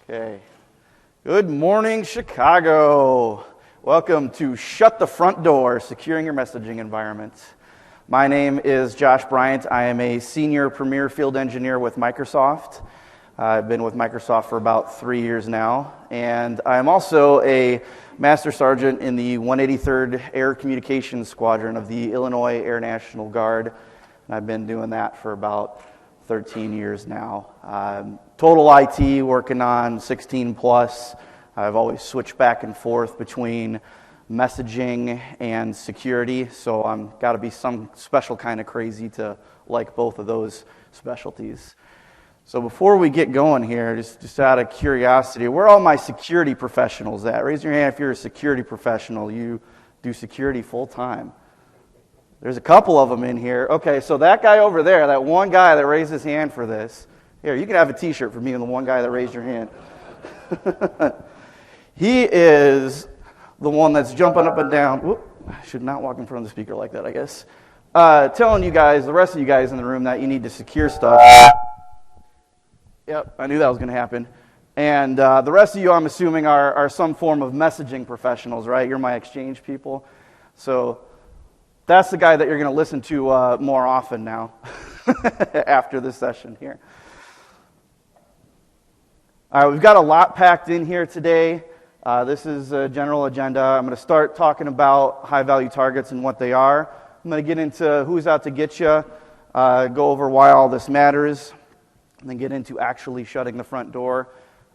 Okay. Good morning, Chicago. Welcome to Shut the Front Door, Securing Your Messaging Environment. My name is Josh Bryant. I am a senior premier field engineer with Microsoft. I've been with Microsoft for about 3 years now, and I'm also a master sergeant in the 183rd Air Communications Squadron of the Illinois Air National Guard. And I've been doing that for about 13 years now. Total IT, working on 16 plus. I've always switched back and forth between messaging and security, so I'm got to be some special kind of crazy to like both of those specialties. So before we get going here, just out of curiosity, where are all my security professionals at? Raise your hand if you're a security professional. You do security full time. There's a couple of them in here. Okay, so that guy over there, that one guy that raised his hand for this, here, you can have a t-shirt for me and the one guy that raised your hand. He is the one that's jumping up and down. Whoop, I should not walk in front of the speaker like that, I guess. Telling you guys, the rest of you guys in the room, that you need to secure stuff. Yep, I knew that was going to happen. And the rest of you, I'm assuming, are some form of messaging professionals, right? You're my exchange people. So that's the guy that you're going to listen to more often now after this session here. All right, we've got a lot packed in here today. This is a general agenda. I'm going to start talking about high-value targets and what they are. I'm going to get into who's out to get you, go over why all this matters, and then get into actually shutting the front door.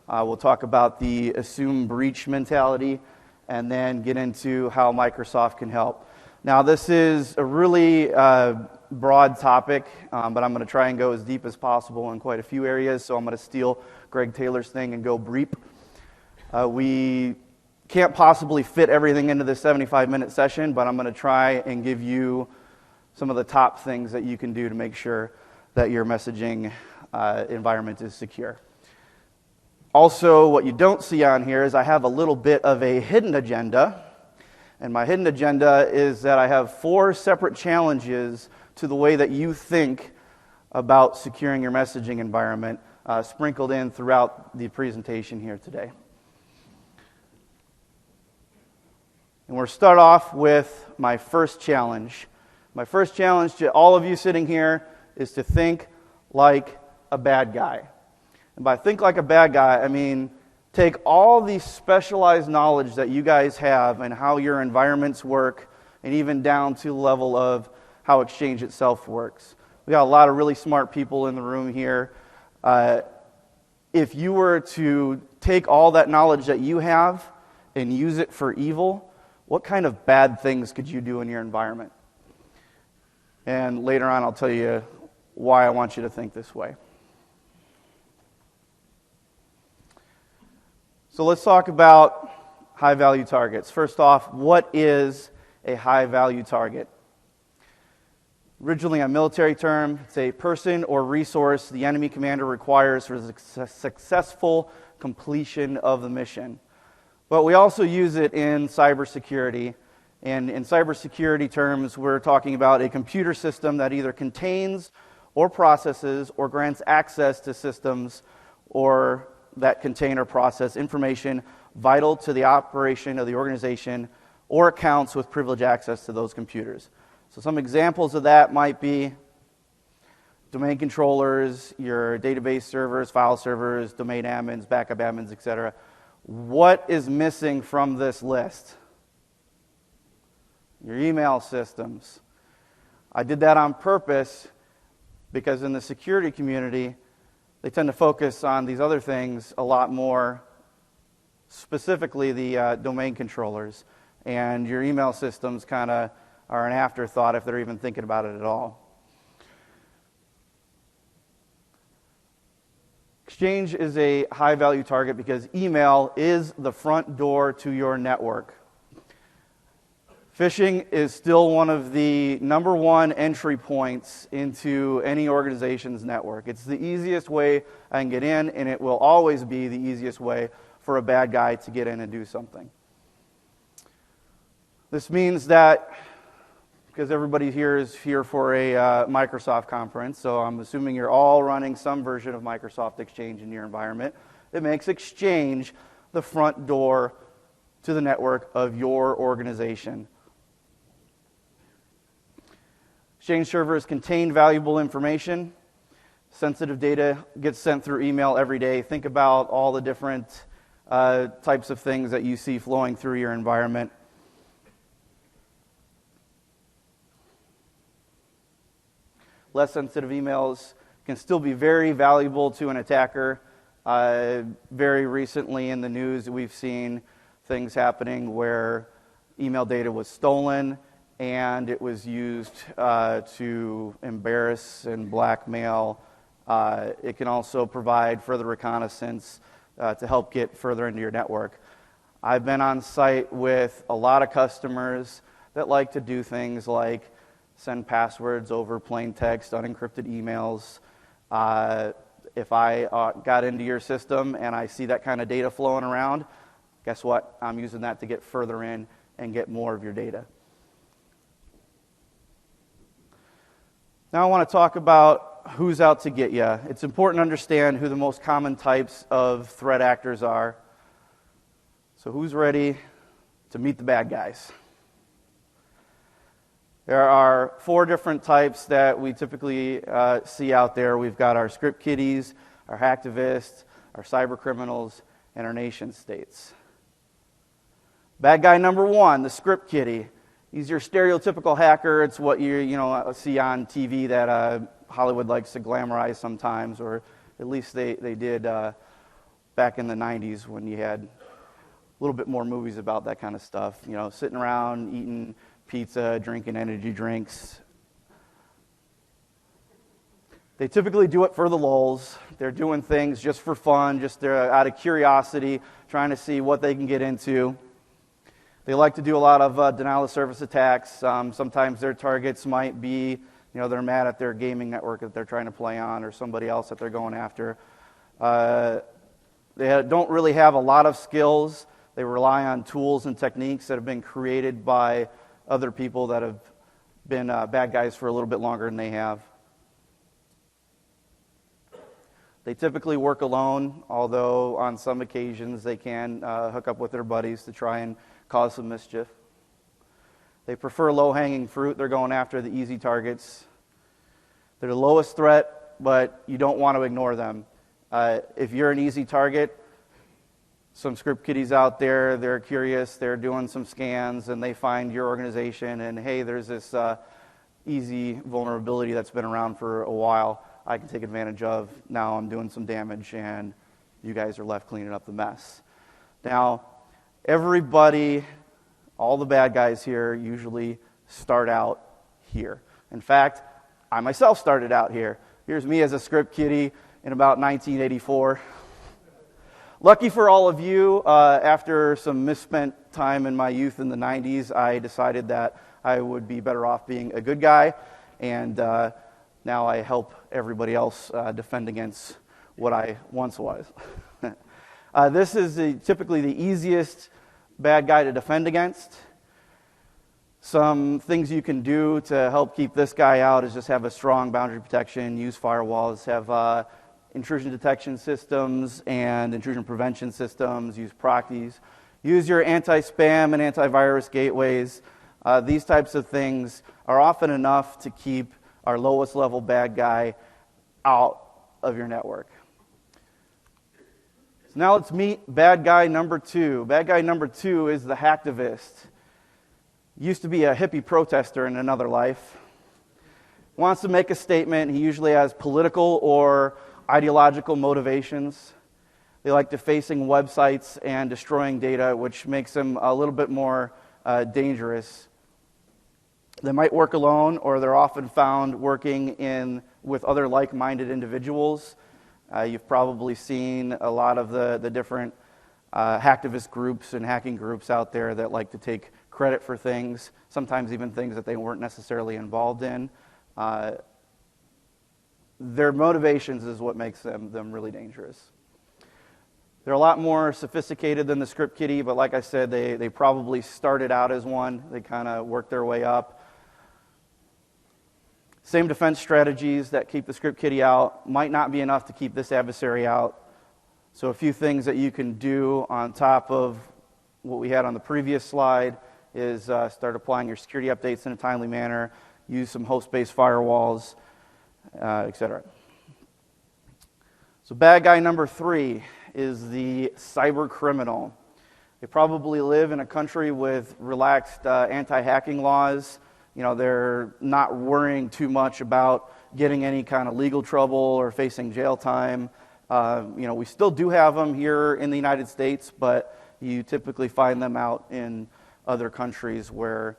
We'll talk about the assume breach mentality, and then get into how Microsoft can help. Now, this is a really broad topic, but I'm going to try and go as deep as possible in quite a few areas, so I'm going to steal Greg Taylor's thing and go breep. We can't possibly fit everything into this 75-minute session, but I'm going to try and give you some of the top things that you can do to make sure that your messaging environment is secure. Also, what you don't see on here is I have a little bit of a hidden agenda. And my hidden agenda is that I have 4 separate challenges to the way that you think about securing your messaging environment sprinkled in throughout the presentation here today. And we'll start off with my first challenge. My first challenge to all of you sitting here is to think like a bad guy. And by think like a bad guy, I mean take all the specialized knowledge that you guys have and how your environments work, and even down to the level of how Exchange itself works. We got a lot of really smart people in the room here. If you were to take all that knowledge that you have and use it for evil, what kind of bad things could you do in your environment? And later on, I'll tell you why I want you to think this way. So let's talk about high-value targets. First off, what is a high-value target? Originally a military term, it's a person or resource the enemy commander requires for the successful completion of the mission. But we also use it in cybersecurity. And in cybersecurity terms, we're talking about a computer system that either contains or processes or grants access to systems or that contain or process information vital to the operation of the organization or accounts with privileged access to those computers. So some examples of that might be domain controllers, your database servers, file servers, domain admins, backup admins, etc. What is missing from this list? Your email systems. I did that on purpose because in the security community, they tend to focus on these other things a lot more, specifically the domain controllers. And your email systems kind of are an afterthought if they're even thinking about it at all. Exchange is a high-value target because email is the front door to your network. Phishing is still one of the number one entry points into any organization's network. It's the easiest way I can get in, and it will always be the easiest way for a bad guy to get in and do something. This means that, because everybody here is here for a Microsoft conference, so I'm assuming you're all running some version of Microsoft Exchange in your environment. It makes Exchange the front door to the network of your organization. Exchange servers contain valuable information. Sensitive data gets sent through email every day. Think about all the different types of things that you see flowing through your environment. Less sensitive emails can still be very valuable to an attacker. Very recently in the news, we've seen things happening where email data was stolen and it was used to embarrass and blackmail. It can also provide further reconnaissance to help get further into your network. I've been on site with a lot of customers that like to do things like send passwords over plain text, unencrypted emails. If I got into your system and I see that kind of data flowing around, guess what? I'm using that to get further in and get more of your data. Now I want to talk about who's out to get you. It's important to understand who the most common types of threat actors are. So who's ready to meet the bad guys? There are 4 different types that we typically see out there. We've got our script kiddies, our hacktivists, our cyber criminals, and our nation states. Bad guy number 1, the script kiddie. He's your stereotypical hacker. It's what you see on TV that Hollywood likes to glamorize sometimes, or at least they did back in the 90s when you had a little bit more movies about that kind of stuff. Sitting around eating pizza, drinking energy drinks. They typically do it for the lulz. They're doing things just for fun, just out of curiosity, trying to see what they can get into. They like to do a lot of denial of service attacks. Sometimes their targets might be, they're mad at their gaming network that they're trying to play on, or somebody else that they're going after. They don't really have a lot of skills. They rely on tools and techniques that have been created by other people that have been bad guys for a little bit longer than they have. They typically work alone, although on some occasions they can hook up with their buddies to try and cause some mischief. They prefer low-hanging fruit. They're going after the easy targets. They're the lowest threat, but you don't want to ignore them. If you're an easy target, some script kiddies out there, they're curious, they're doing some scans, and they find your organization, and hey, there's this easy vulnerability that's been around for a while I can take advantage of. Now I'm doing some damage, and you guys are left cleaning up the mess. Now, everybody, all the bad guys here usually start out here. In fact, I myself started out here. Here's me as a script kiddie in about 1984. Lucky for all of you, after some misspent time in my youth in the 90s, I decided that I would be better off being a good guy, and now I help everybody else defend against what I once was. This is typically the easiest bad guy to defend against. Some things you can do to help keep this guy out is just have a strong boundary protection, use firewalls, have intrusion detection systems and intrusion prevention systems, use proxies, use your anti-spam and antivirus gateways. These types of things are often enough to keep our lowest level bad guy out of your network. So now let's meet bad guy number 2. Bad guy number 2 is the hacktivist. Used to be a hippie protester in another life. Wants to make a statement. He usually has political or ideological motivations. They like defacing websites and destroying data, which makes them a little bit more dangerous. They might work alone, or they're often found working with other like-minded individuals. You've probably seen a lot of the different hacktivist groups and hacking groups out there that like to take credit for things, sometimes even things that they weren't necessarily involved in. Their motivations is what makes them really dangerous. They're a lot more sophisticated than the script kiddie, but like I said, they probably started out as one. They kind of worked their way up. Same defense strategies that keep the script kiddie out might not be enough to keep this adversary out. So a few things that you can do on top of what we had on the previous slide is start applying your security updates in a timely manner, use some host-based firewalls, etc. So bad guy number 3 is the cyber criminal. They probably live in a country with relaxed anti-hacking laws. You know, they're not worrying too much about getting any kind of legal trouble or facing jail time. We still do have them here in the United States, but you typically find them out in other countries where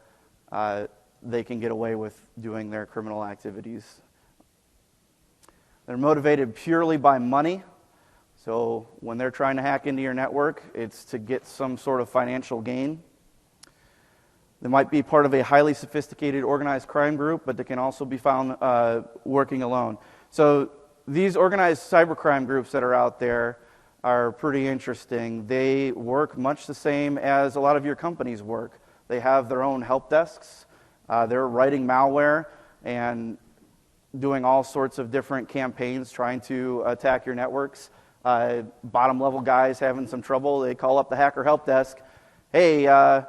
they can get away with doing their criminal activities. They're motivated purely by money. So when they're trying to hack into your network, it's to get some sort of financial gain. They might be part of a highly sophisticated organized crime group, but they can also be found working alone. So these organized cybercrime groups that are out there are pretty interesting. They work much the same as a lot of your companies work. They have their own help desks. They're writing malware and doing all sorts of different campaigns trying to attack your networks. Bottom level guys having some trouble, they call up the hacker help desk. Hey, I'm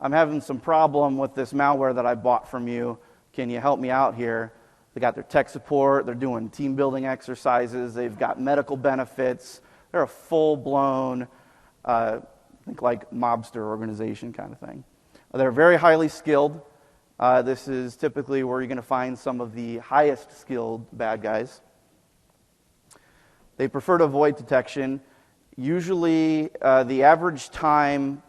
having some problem with this malware that I bought from you. Can you help me out here? They got their tech support. They're doing team building exercises. They've got medical benefits. They're a full-blown, think like mobster organization kind of thing. They're very highly skilled. This is typically where you're going to find some of the highest skilled bad guys. They prefer to avoid detection. Usually, the average time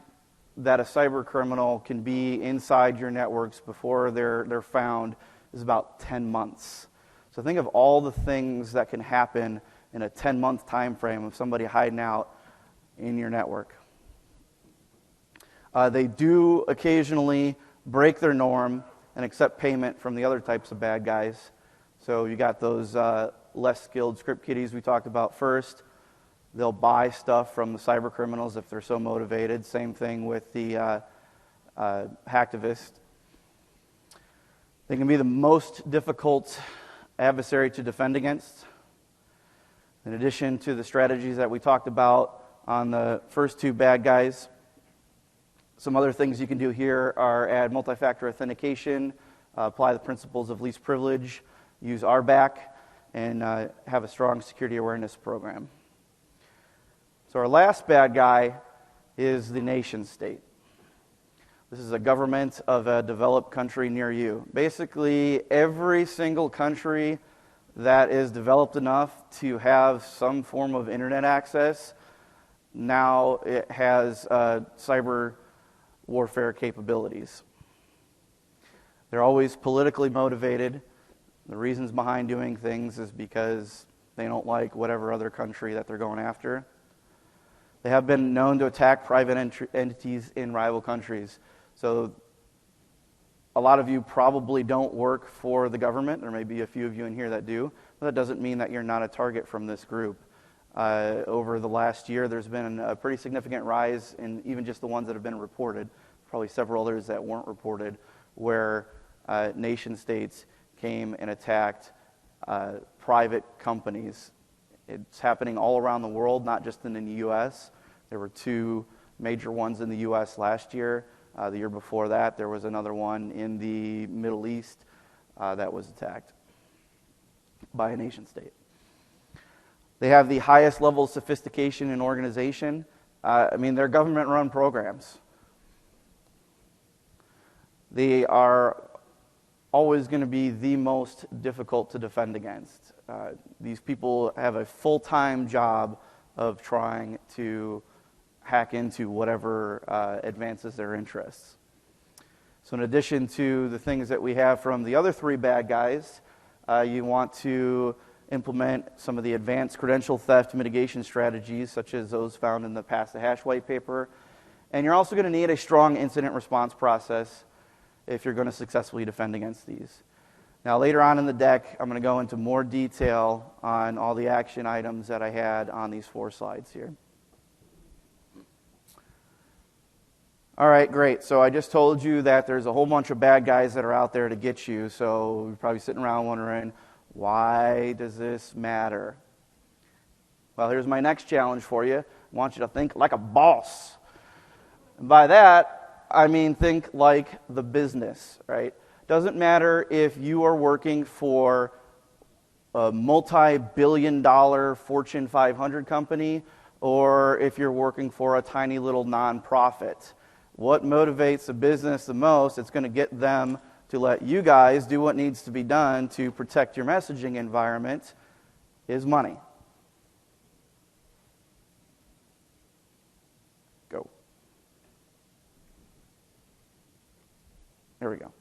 that a cyber criminal can be inside your networks before they're found is about 10 months. So think of all the things that can happen in a 10-month time frame of somebody hiding out in your network. They do occasionally break their norm and accept payment from the other types of bad guys. So you got those less skilled script kiddies we talked about first. They'll buy stuff from the cyber criminals if they're so motivated. Same thing with the hacktivist. They can be the most difficult adversary to defend against. In addition to the strategies that we talked about on the first 2 bad guys, some other things you can do here are add multi-factor authentication, apply the principles of least privilege, use RBAC, and have a strong security awareness program. So our last bad guy is the nation state. This is a government of a developed country near you. Basically, every single country that is developed enough to have some form of internet access, now it has cyber warfare capabilities. They're always politically motivated. The reasons behind doing things is because they don't like whatever other country that they're going after. They have been known to attack private entities in rival countries. So a lot of you probably don't work for the government. There may be a few of you in here that do, but that doesn't mean that you're not a target from this group. Over the last year, there's been a pretty significant rise in even just the ones that have been reported, probably several others that weren't reported, where nation states came and attacked private companies. It's happening all around the world, not just in the U.S. There were 2 major ones in the U.S. last year. The year before that, there was another one in the Middle East that was attacked by a nation state. They have the highest level of sophistication and organization. They're government-run programs. They are always going to be the most difficult to defend against. These people have a full-time job of trying to hack into whatever advances their interests. So in addition to the things that we have from the other 3 bad guys, you want to implement some of the advanced credential theft mitigation strategies, such as those found in the Pass the Hash white paper. And you're also going to need a strong incident response process if you're going to successfully defend against these. Now, later on in the deck, I'm going to go into more detail on all the action items that I had on these 4 slides here. All right, great. So I just told you that there's a whole bunch of bad guys that are out there to get you. So you're probably sitting around wondering, why does this matter? Well, here's my next challenge for you. I want you to think like a boss. And by that, I mean think like the business, right? Doesn't matter if you are working for a multi-billion-dollar Fortune 500 company or if you're working for a tiny little nonprofit. What motivates a business the most, it's going to get them to let you guys do what needs to be done to protect your messaging environment, is money. Go. There we go.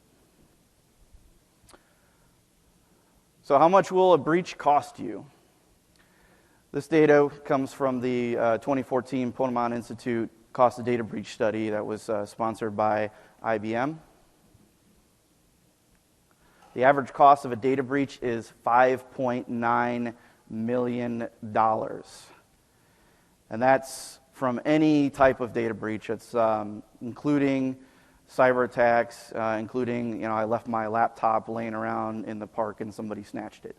So how much will a breach cost you? This data comes from the 2014 Ponemon Institute Cost of Data Breach study that was sponsored by IBM. The average cost of a data breach is $5.9 million. And that's from any type of data breach. It's including cyber attacks, including, I left my laptop laying around in the park and somebody snatched it,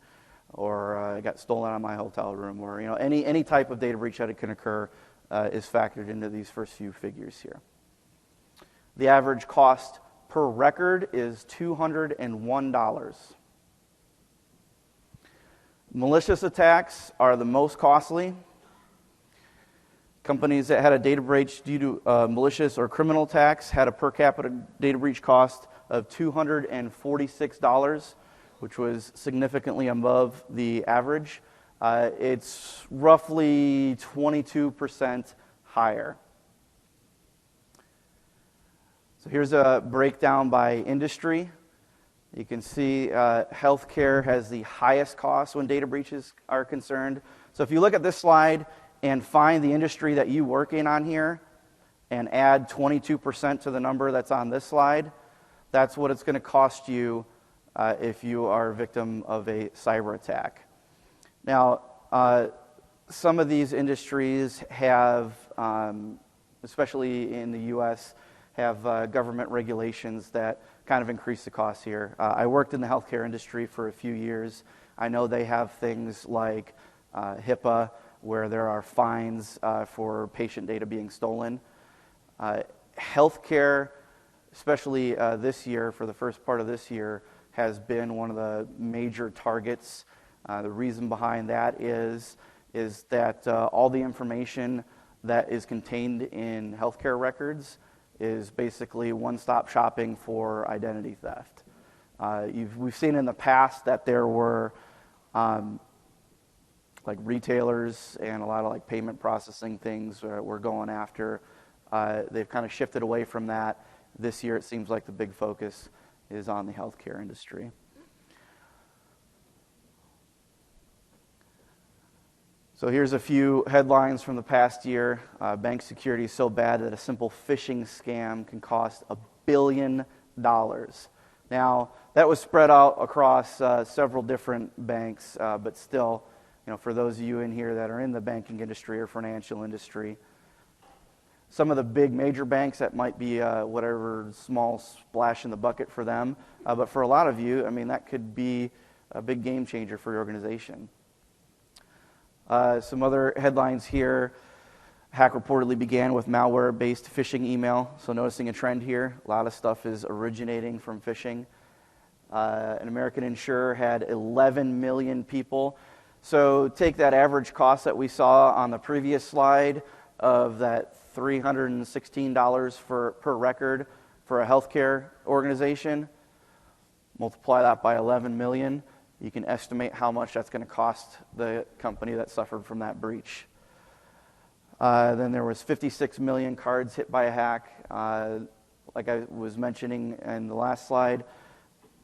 or it got stolen out of my hotel room, or any type of data breach that it can occur is factored into these first few figures here. The average cost per record is $201. Malicious attacks are the most costly. Companies that had a data breach due to malicious or criminal attacks had a per capita data breach cost of $246, which was significantly above the average. It's roughly 22% higher. So here's a breakdown by industry. You can see healthcare has the highest cost when data breaches are concerned. So if you look at this slide and find the industry that you work in on here and add 22% to the number that's on this slide, that's what it's going to cost you if you are a victim of a cyber attack. Now, some of these industries have, especially in the U.S., have government regulations that kind of increase the cost here. I worked in the healthcare industry for a few years. I know they have things like HIPAA, where there are fines for patient data being stolen. Healthcare, especially this year, for the first part of this year, has been one of the major targets. The reason behind that is that all the information that is contained in healthcare records is basically one-stop shopping for identity theft. We've seen in the past that there were like retailers and a lot of like payment processing things we're going after. They've kind of shifted away from that. This year it seems like the big focus is on the healthcare industry. So here's a few headlines from the past year. Bank security is so bad that a simple phishing scam can cost $1 billion. Now, that was spread out across several different banks, but still, for those of you in here that are in the banking industry or financial industry, some of the big major banks, that might be whatever small splash in the bucket for them. But for a lot of you, that could be a big game changer for your organization. Some other headlines here. Hack reportedly began with malware-based phishing email. So noticing a trend here. A lot of stuff is originating from phishing. An American insurer had 11 million people. So take that average cost that we saw on the previous slide of that $316 per record for a healthcare organization. Multiply that by 11 million. You can estimate how much that's going to cost the company that suffered from that breach. Then there was 56 million cards hit by a hack. Like I was mentioning in the last slide,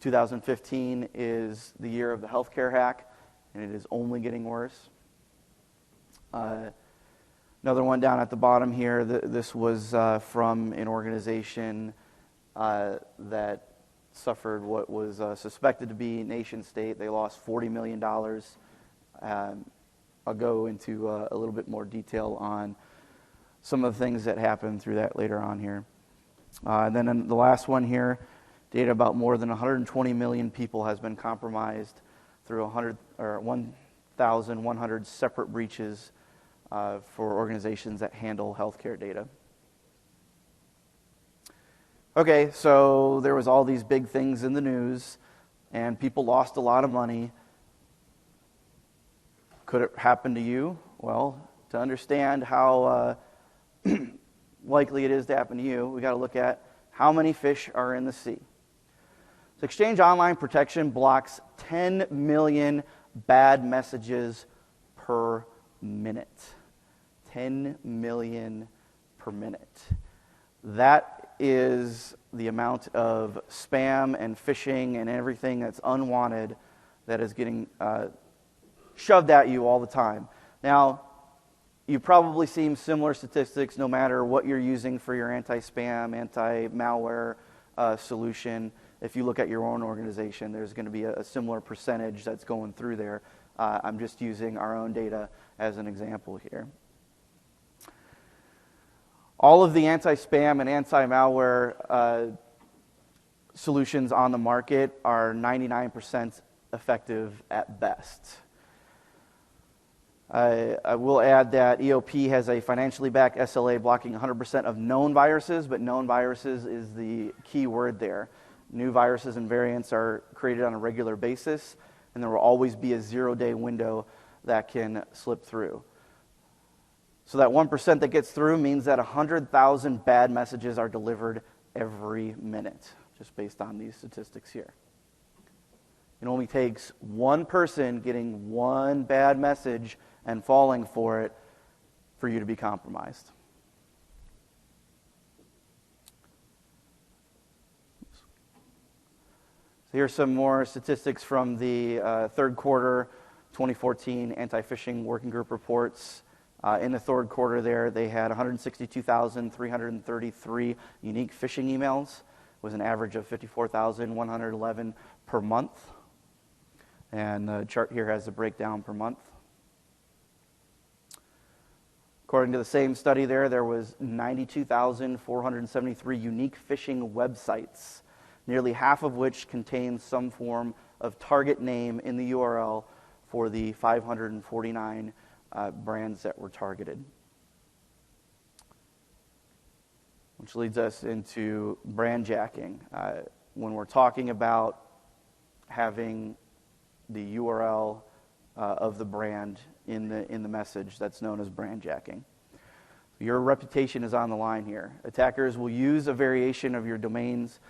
2015 is the year of the healthcare hack, and it is only getting worse. Another one down at the bottom here, this was from an organization that suffered what was suspected to be nation state. They lost $40 million. I'll go into a little bit more detail on some of the things that happened through that later on here. And then in the last one here, data about more than 120 million people has been compromised through 1,100 separate breaches for organizations that handle healthcare data. Okay, so there was all these big things in the news, and people lost a lot of money. Could it happen to you? Well, to understand how likely it is to happen to you, we got to look at how many fish are in the sea. So Exchange Online Protection blocks 10 million bad messages per minute. 10 million per minute. That is the amount of spam and phishing and everything that's unwanted that is getting shoved at you all the time. Now, you've probably seen similar statistics no matter what you're using for your anti-spam, anti-malware solution. If you look at your own organization, there's going to be a similar percentage that's going through there. I'm just using our own data as an example here. All of the anti-spam and anti-malware solutions on the market are 99% effective at best. I will add that EOP has a financially backed SLA blocking 100% of known viruses, but known viruses is the key word there. New viruses and variants are created on a regular basis, and there will always be a 0-day window that can slip through. So that 1% that gets through means that 100,000 bad messages are delivered every minute, just based on these statistics here. It only takes one person getting one bad message and falling for it for you to be compromised. So here's some more statistics from the third quarter 2014 anti-phishing working group reports. In the third quarter there, they had 162,333 unique phishing emails. It was an average of 54,111 per month. And the chart here has a breakdown per month. According to the same study there was 92,473 unique phishing websites, nearly half of which contained some form of target name in the URL for the 549 brands that were targeted. Which leads us into brand jacking. When we're talking about having the URL of the brand in the message, that's known as brand jacking. Your reputation is on the line here. Attackers will use a variation of your domains,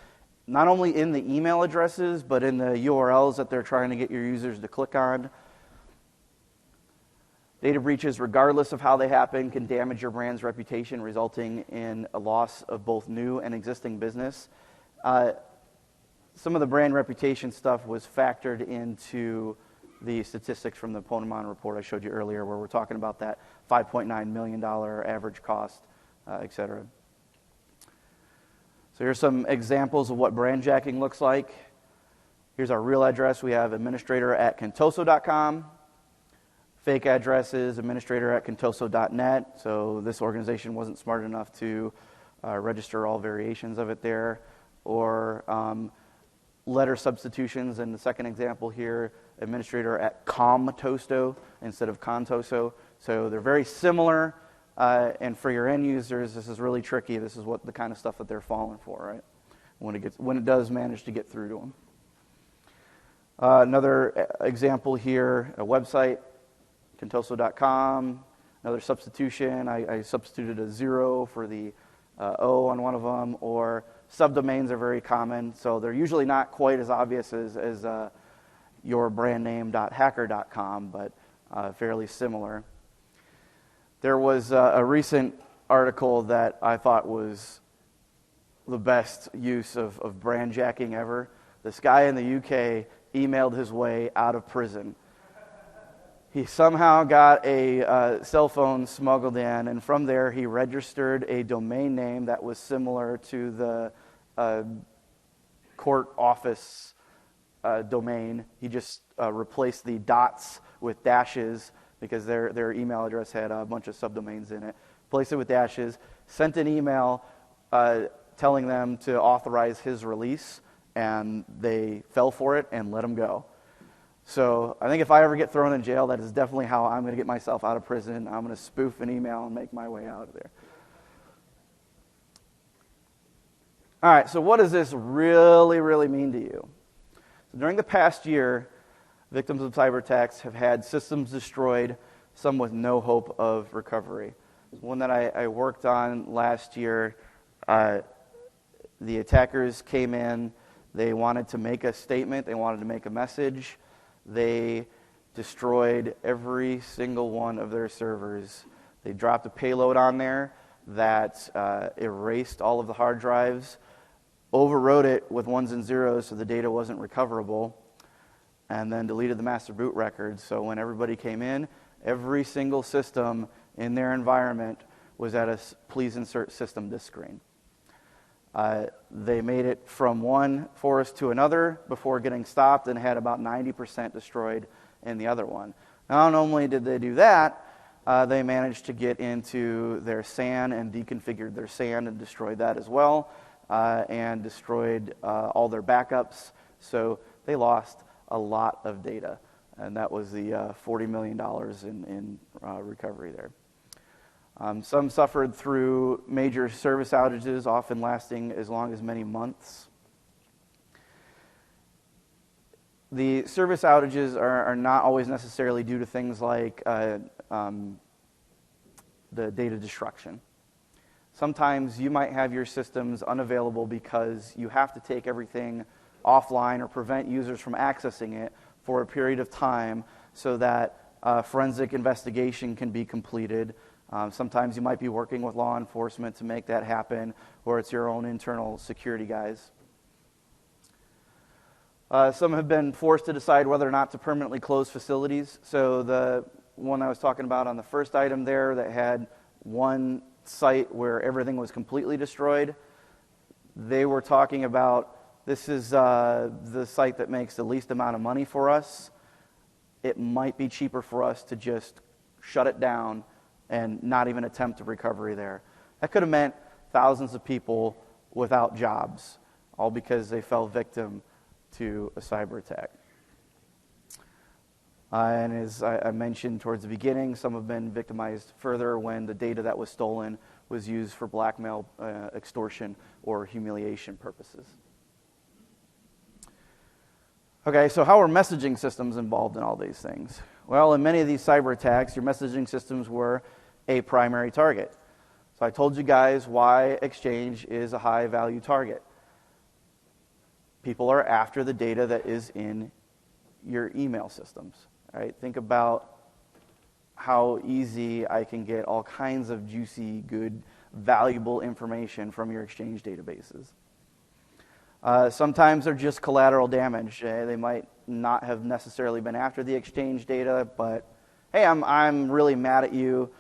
not only in the email addresses, but in the URLs that they're trying to get your users to click on. Data breaches, regardless of how they happen, can damage your brand's reputation, resulting in a loss of both new and existing business. Some of the brand reputation stuff was factored into the statistics from the Ponemon report I showed you earlier, where we're talking about that $5.9 million average cost, et cetera. So here's some examples of what brand jacking looks like. Here's our real address. We have administrator@contoso.com. Fake addresses, administrator@contoso.net. So this organization wasn't smart enough to register all variations of it there. Or letter substitutions. In the second example here, administrator@comtoso instead of contoso. So they're very similar. And for your end users, this is really tricky. This is what the kind of stuff that they're falling for, right? When it does manage to get through to them. Another example here, a website, contoso.com. Another substitution, I substituted a 0 for the O on one of them, or subdomains are very common, so they're usually not quite as obvious as your brand name.hacker.com, but fairly similar. There was a recent article that I thought was the best use of brand jacking ever. This guy in the UK emailed his way out of prison. He somehow got a cell phone smuggled in, and from there he registered a domain name that was similar to the court office domain. He just replaced the dots with dashes because their email address had a bunch of subdomains in it. Replaced it with dashes, sent an email telling them to authorize his release, and they fell for it and let him go. So I think if I ever get thrown in jail, that is definitely how I'm going to get myself out of prison. I'm going to spoof an email and make my way out of there. All right, so what does this really, really mean to you? So during the past year, victims of cyber attacks have had systems destroyed, some with no hope of recovery. One that I worked on last year, the attackers came in, they wanted to make a statement, they wanted to make a message. They destroyed every single one of their servers. They dropped a payload on there that erased all of the hard drives, overwrote it with ones and zeros so the data wasn't recoverable, and then deleted the master boot records. So when everybody came in, every single system in their environment was at a please insert system disk screen. They made it from one forest to another before getting stopped and had about 90% destroyed in the other one. Not only did they do that, they managed to get into their SAN and deconfigured their SAN and destroyed that as well, and destroyed all their backups. So they lost a lot of data, and that was the $40 million in recovery there. Some suffered through major service outages, often lasting as long as many months. The service outages are not always necessarily due to things like the data destruction. Sometimes you might have your systems unavailable because you have to take everything offline or prevent users from accessing it for a period of time so that forensic investigation can be completed. Sometimes you might be working with law enforcement to make that happen, or it's your own internal security guys. Some have been forced to decide whether or not to permanently close facilities. So the one I was talking about on the first item there that had one site where everything was completely destroyed, they were talking about, this is the site that makes the least amount of money for us. It might be cheaper for us to just shut it down and not even attempt a recovery there. That could have meant thousands of people without jobs, all because they fell victim to a cyber attack. And as I mentioned towards the beginning, some have been victimized further when the data that was stolen was used for blackmail, extortion, or humiliation purposes. Okay, so how are messaging systems involved in all these things? Well, in many of these cyber attacks, your messaging systems were a primary target. So I told you guys why Exchange is a high-value target. People are after the data that is in your email systems. Right? Think about how easy I can get all kinds of juicy, good, valuable information from your Exchange databases. Sometimes they're just collateral damage. They might not have necessarily been after the Exchange data, but hey, I'm really mad at you,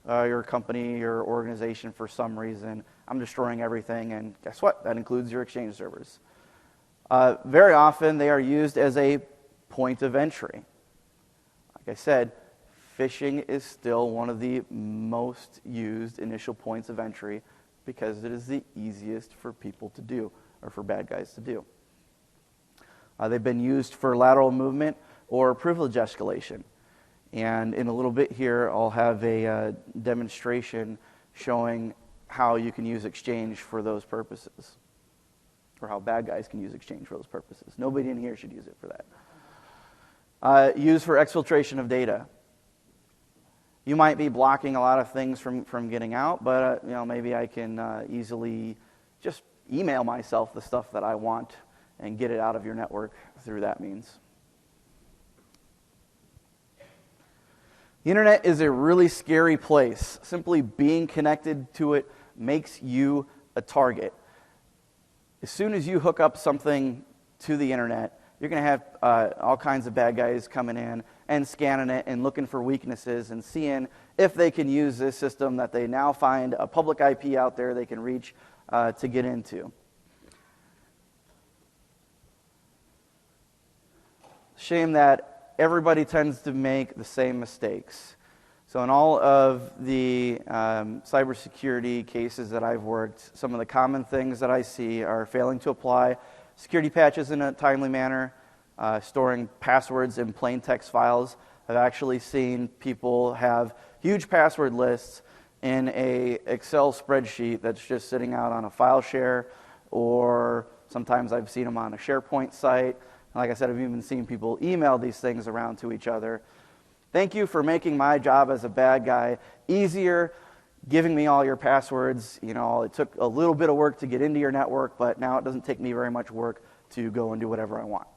your company, your organization for some reason. I'm destroying everything, and guess what? That includes your Exchange servers. Very often they are used as a point of entry. Like I said, phishing is still one of the most used initial points of entry because it is the easiest for people to do, or for bad guys to do. They've been used for lateral movement or privilege escalation. And in a little bit here, I'll have a demonstration showing how you can use Exchange for those purposes, or how bad guys can use Exchange for those purposes. Nobody in here should use it for that. Used for exfiltration of data. You might be blocking a lot of things from getting out, but maybe I can easily just email myself the stuff that I want and get it out of your network through that means. The internet is a really scary place. Simply being connected to it makes you a target. As soon as you hook up something to the internet, you're going to have all kinds of bad guys coming in and scanning it and looking for weaknesses and seeing if they can use this system that they now find a public IP out there they can reach to get into. Shame that everybody tends to make the same mistakes. So in all of the cybersecurity cases that I've worked, some of the common things that I see are failing to apply security patches in a timely manner, storing passwords in plain text files. I've actually seen people have huge password lists in a Excel spreadsheet that's just sitting out on a file share, or sometimes I've seen them on a SharePoint site. Like I said, I've even seen people email these things around to each other. Thank you for making my job as a bad guy easier, giving me all your passwords. You know, it took a little bit of work to get into your network, but now it doesn't take me very much work to go and do whatever I want.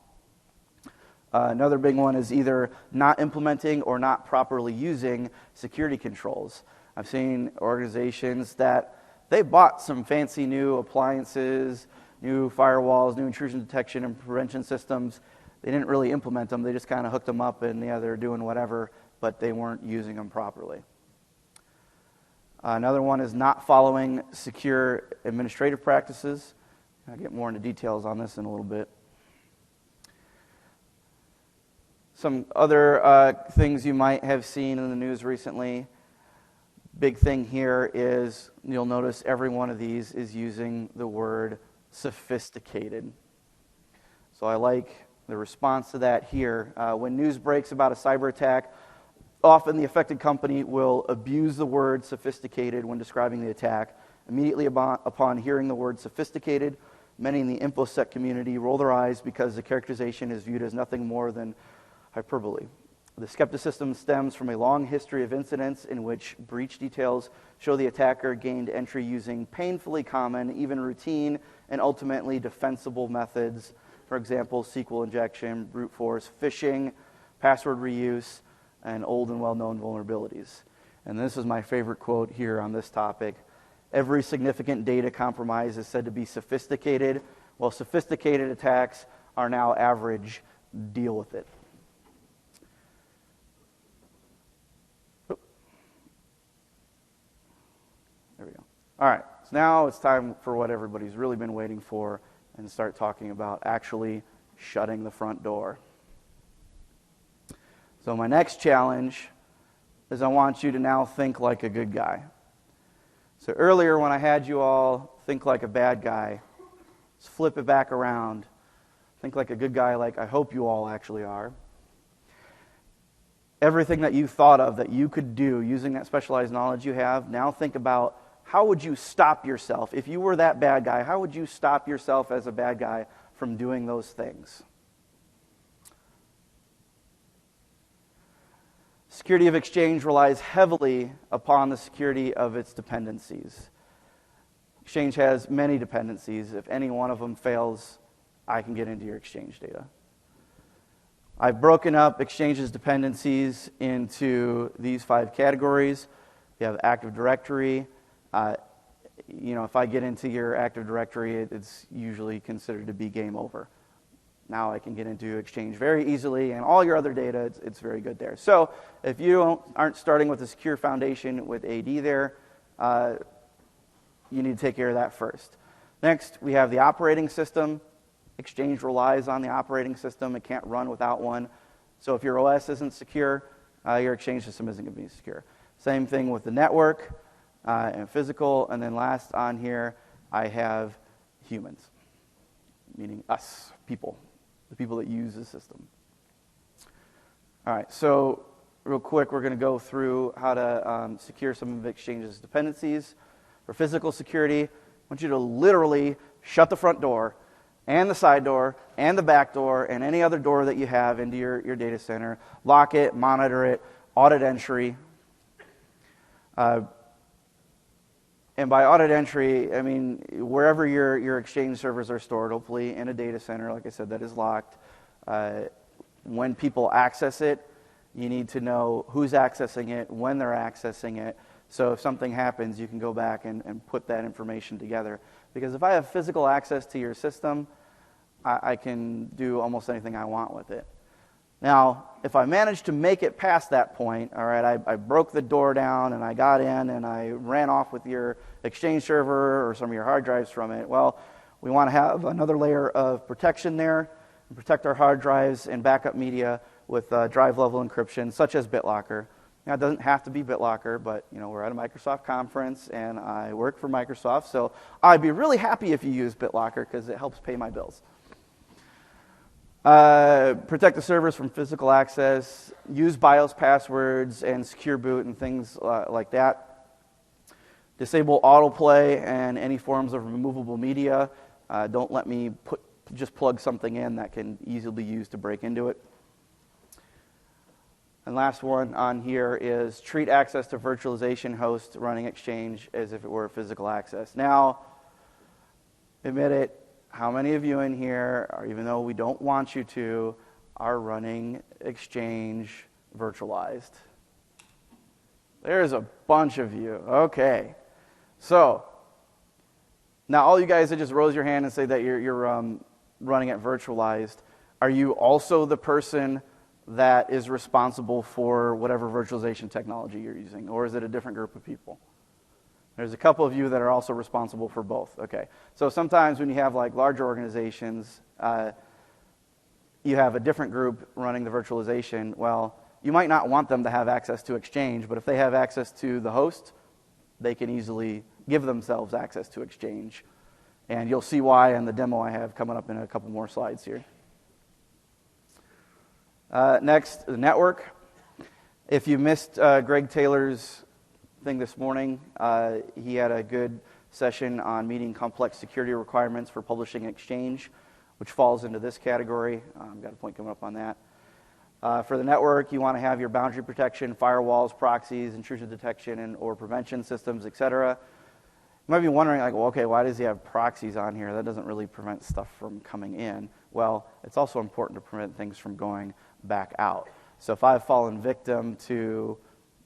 Another big one is either not implementing or not properly using security controls. I've seen organizations that they bought some fancy new appliances, new firewalls, new intrusion detection and prevention systems. They didn't really implement them. They just kind of hooked them up and they're doing whatever, but they weren't using them properly. Another one is not following secure administrative practices. I'll get more into details on this in a little bit. Some other things you might have seen in the news recently. Big thing here is you'll notice every one of these is using the word sophisticated. So I like the response to that here. When news breaks about a cyber attack, often the affected company will abuse the word sophisticated when describing the attack. Immediately upon hearing the word sophisticated, many in the InfoSec community roll their eyes because the characterization is viewed as nothing more than hyperbole. The skepticism stems from a long history of incidents in which breach details show the attacker gained entry using painfully common, even routine, and ultimately defensible methods. For example, SQL injection, brute force, phishing, password reuse, and old and well-known vulnerabilities. And this is my favorite quote here on this topic. Every significant data compromise is said to be sophisticated, while sophisticated attacks are now average. Deal with it. There we go. All right, so now it's time for what everybody's really been waiting for and start talking about actually shutting the front door. So my next challenge is I want you to now think like a good guy. So earlier when I had you all think like a bad guy, let's flip it back around. Think like a good guy like I hope you all actually are. Everything that you thought of that you could do using that specialized knowledge you have, now think about how would you stop yourself? If you were that bad guy, how would you stop yourself as a bad guy from doing those things? Security of Exchange relies heavily upon the security of its dependencies. Exchange has many dependencies. If any one of them fails, I can get into your Exchange data. I've broken up Exchange's dependencies into these 5 categories. You have Active Directory. If I get into your Active Directory, it's usually considered to be game over. Now I can get into Exchange very easily, and all your other data, it's very good there. So if you aren't starting with a secure foundation with AD there, you need to take care of that first. Next, we have the operating system. Exchange relies on the operating system. It can't run without one. So if your OS isn't secure, your Exchange system isn't going to be secure. Same thing with the network and physical. And then last on here, I have humans, meaning us, people. The people that use the system. All right, so real quick, we're going to go through how to secure some of Exchange's dependencies. For physical security, I want you to literally shut the front door and the side door and the back door and any other door that you have into your data center. Lock it, monitor it, audit entry. And by audit entry, I mean wherever your Exchange servers are stored, hopefully in a data center, like I said, that is locked. When people access it, you need to know who's accessing it, when they're accessing it. So if something happens, you can go back and put that information together. Because if I have physical access to your system, I can do almost anything I want with it. Now, if I manage to make it past that point, all right, I broke the door down and I got in and I ran off with your Exchange server or some of your hard drives from it, well, we want to have another layer of protection there and protect our hard drives and backup media with drive-level encryption, such as BitLocker. Now, it doesn't have to be BitLocker, but we're at a Microsoft conference and I work for Microsoft, so I'd be really happy if you use BitLocker because it helps pay my bills. Protect the servers from physical access, use BIOS passwords and secure boot and things like that. Disable autoplay and any forms of removable media. Don't let me just plug something in that can easily be used to break into it. And last one on here is treat access to virtualization host running Exchange as if it were physical access. Now, admit it, how many of you in here, even though we don't want you to, are running Exchange virtualized? There's a bunch of you. Okay. So, now all you guys that just rose your hand and say that you're running it virtualized, are you also the person that is responsible for whatever virtualization technology you're using, or is it a different group of people? There's a couple of you that are also responsible for both. Okay, so sometimes when you have like larger organizations, you have a different group running the virtualization. Well, you might not want them to have access to Exchange, but if they have access to the host, they can easily give themselves access to Exchange. And you'll see why in the demo I have coming up in a couple more slides here. Next, the network. If you missed Greg Taylor's thing this morning, he had a good session on meeting complex security requirements for publishing Exchange, which falls into this category. Got a point coming up on that. For the network, you want to have your boundary protection, firewalls, proxies, intrusion detection or prevention systems, etc. You might be wondering, like, well, okay, why does he have proxies on here? That doesn't really prevent stuff from coming in. Well, it's also important to prevent things from going back out. So if I've fallen victim to,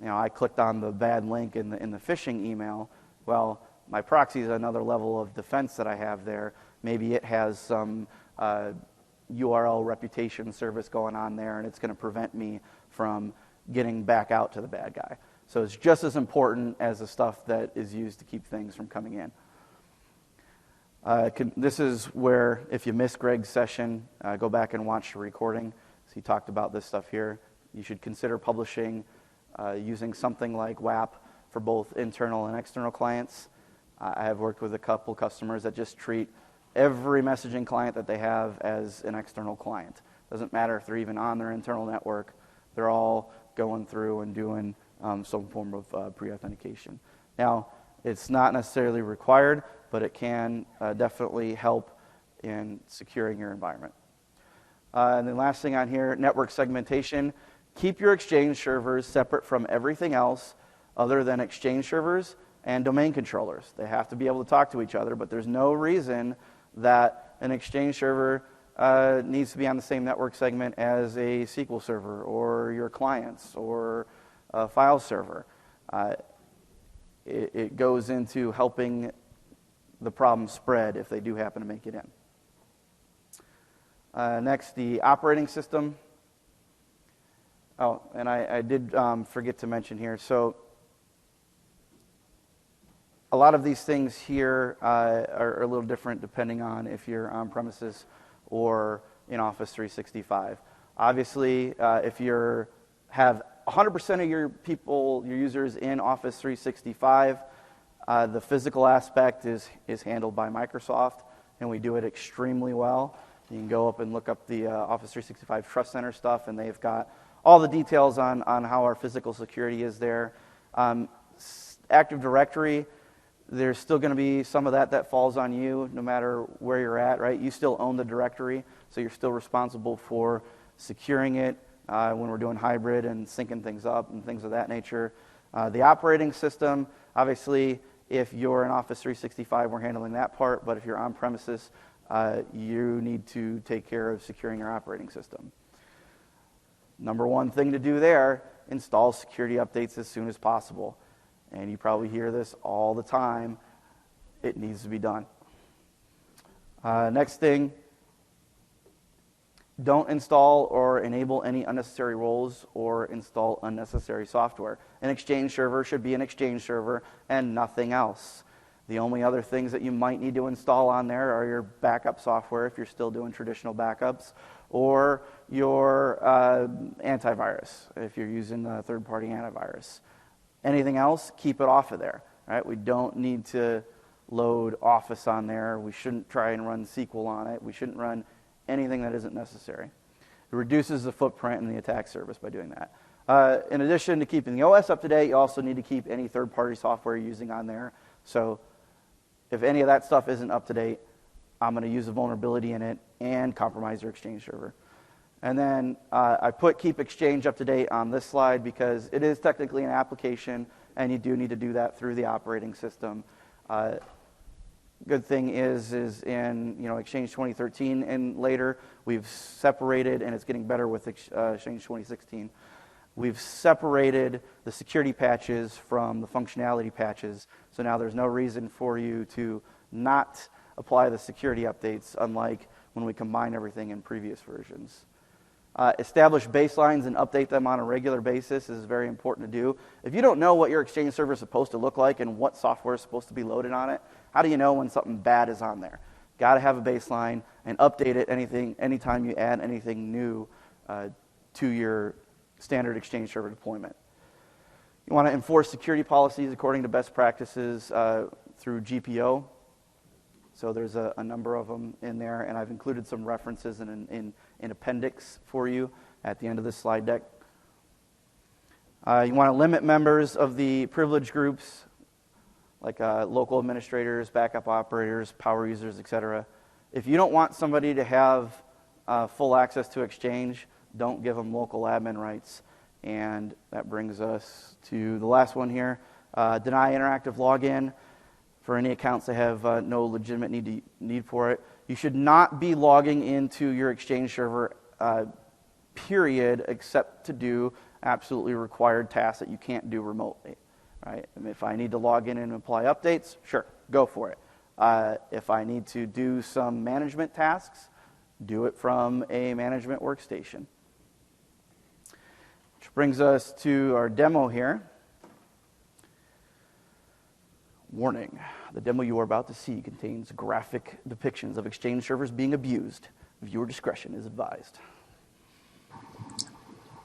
I clicked on the bad link in the phishing email, well, my proxy is another level of defense that I have there. Maybe it has some URL reputation service going on there, and it's going to prevent me from getting back out to the bad guy. So it's just as important as the stuff that is used to keep things from coming in. This is where, if you missed Greg's session, go back and watch the recording. So he talked about this stuff here. You should consider publishing using something like WAP for both internal and external clients. I have worked with a couple customers that just treat every messaging client that they have as an external client. Doesn't matter if they're even on their internal network. They're all going through and doing some form of pre-authentication. Now, it's not necessarily required, but it can definitely help in securing your environment. And then last thing on here, network segmentation. Keep your Exchange servers separate from everything else other than Exchange servers and domain controllers. They have to be able to talk to each other, but there's no reason that an Exchange server needs to be on the same network segment as a SQL server or your clients or a file server. It goes into helping the problem spread if they do happen to make it in. Next, the operating system. Oh, and I did forget to mention here. So a lot of these things here are a little different depending on if you're on premises or in Office 365. Obviously, if you have 100% of your users in Office 365, the physical aspect is handled by Microsoft, and we do it extremely well. You can go up and look up the Office 365 Trust Center stuff, and they've got all the details on how our physical security is there. Active Directory, there's still going to be some of that falls on you no matter where you're at, right? You still own the directory, so you're still responsible for securing it when we're doing hybrid and syncing things up and things of that nature. The operating system, obviously, if you're in Office 365, we're handling that part, but if you're on premises, you need to take care of securing your operating system. Number one thing to do there, install security updates as soon as possible. And you probably hear this all the time. It needs to be done. Next thing, don't install or enable any unnecessary roles or install unnecessary software. An Exchange server should be an Exchange server and nothing else. The only other things that you might need to install on there are your backup software if you're still doing traditional backups, or your antivirus if you're using a third-party antivirus. Anything else, keep it off of there. Right? We don't need to load Office on there. We shouldn't try and run SQL on it. We shouldn't run anything that isn't necessary. It reduces the footprint in the attack surface by doing that. In addition to keeping the OS up to date, you also need to keep any third-party software you're using on there. So if any of that stuff isn't up to date, I'm going to use a vulnerability in it and compromise your Exchange server. And then I put keep Exchange up to date on this slide because it is technically an application, and you do need to do that through the operating system. Good thing is in Exchange 2013 and later, we've separated, and it's getting better with Exchange 2016. We've separated the security patches from the functionality patches, so now there's no reason for you to not apply the security updates, unlike when we combine everything in previous versions. Establish baselines and update them on a regular basis is very important to do. If you don't know what your Exchange server is supposed to look like and what software is supposed to be loaded on it, how do you know when something bad is on there? Got to have a baseline and update it anytime you add anything new to your standard Exchange server deployment. You want to enforce security policies according to best practices through GPO. So there's a number of them in there, and I've included some references in appendix for you at the end of this slide deck. You want to limit members of the privilege groups, like local administrators, backup operators, power users, etc. If you don't want somebody to have full access to Exchange, don't give them local admin rights. And that brings us to the last one here. Deny interactive login for any accounts that have no legitimate need for it. You should not be logging into your Exchange server, period, except to do absolutely required tasks that you can't do remotely. Right? And if I need to log in and apply updates, sure, go for it. If I need to do some management tasks, do it from a management workstation. Which brings us to our demo here. Warning, the demo you are about to see contains graphic depictions of Exchange servers being abused. Viewer discretion is advised.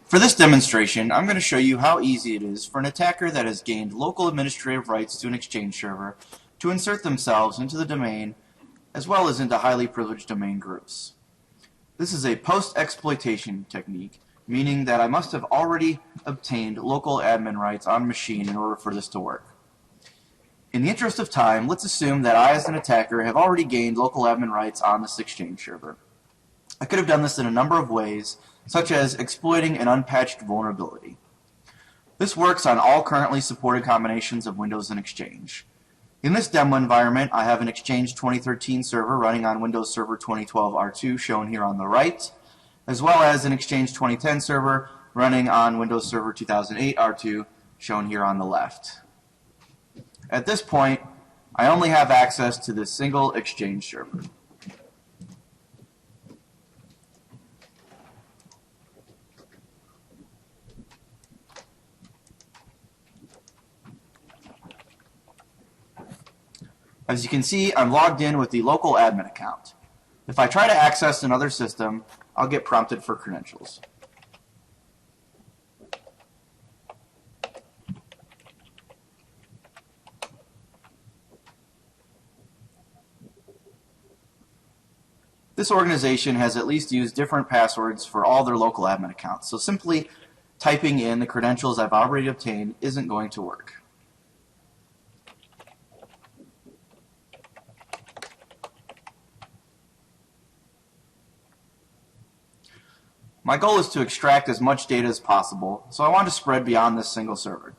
For this demonstration, I'm going to show you how easy it is for an attacker that has gained local administrative rights to an Exchange server to insert themselves into the domain as well as into highly privileged domain groups. This is a post-exploitation technique, meaning that I must have already obtained local admin rights on machine in order for this to work. In the interest of time, let's assume that I, as an attacker, have already gained local admin rights on this Exchange server. I could have done this in a number of ways, such as exploiting an unpatched vulnerability. This works on all currently supported combinations of Windows and Exchange. In this demo environment, I have an Exchange 2013 server running on Windows Server 2012 R2, shown here on the right, as well as an Exchange 2010 server running on Windows Server 2008 R2, shown here on the left. At this point, I only have access to this single Exchange server. As you can see, I'm logged in with the local admin account. If I try to access another system, I'll get prompted for credentials. This organization has at least used different passwords for all their local admin accounts, so simply typing in the credentials I've already obtained isn't going to work. My goal is to extract as much data as possible, so I want to spread beyond this single server.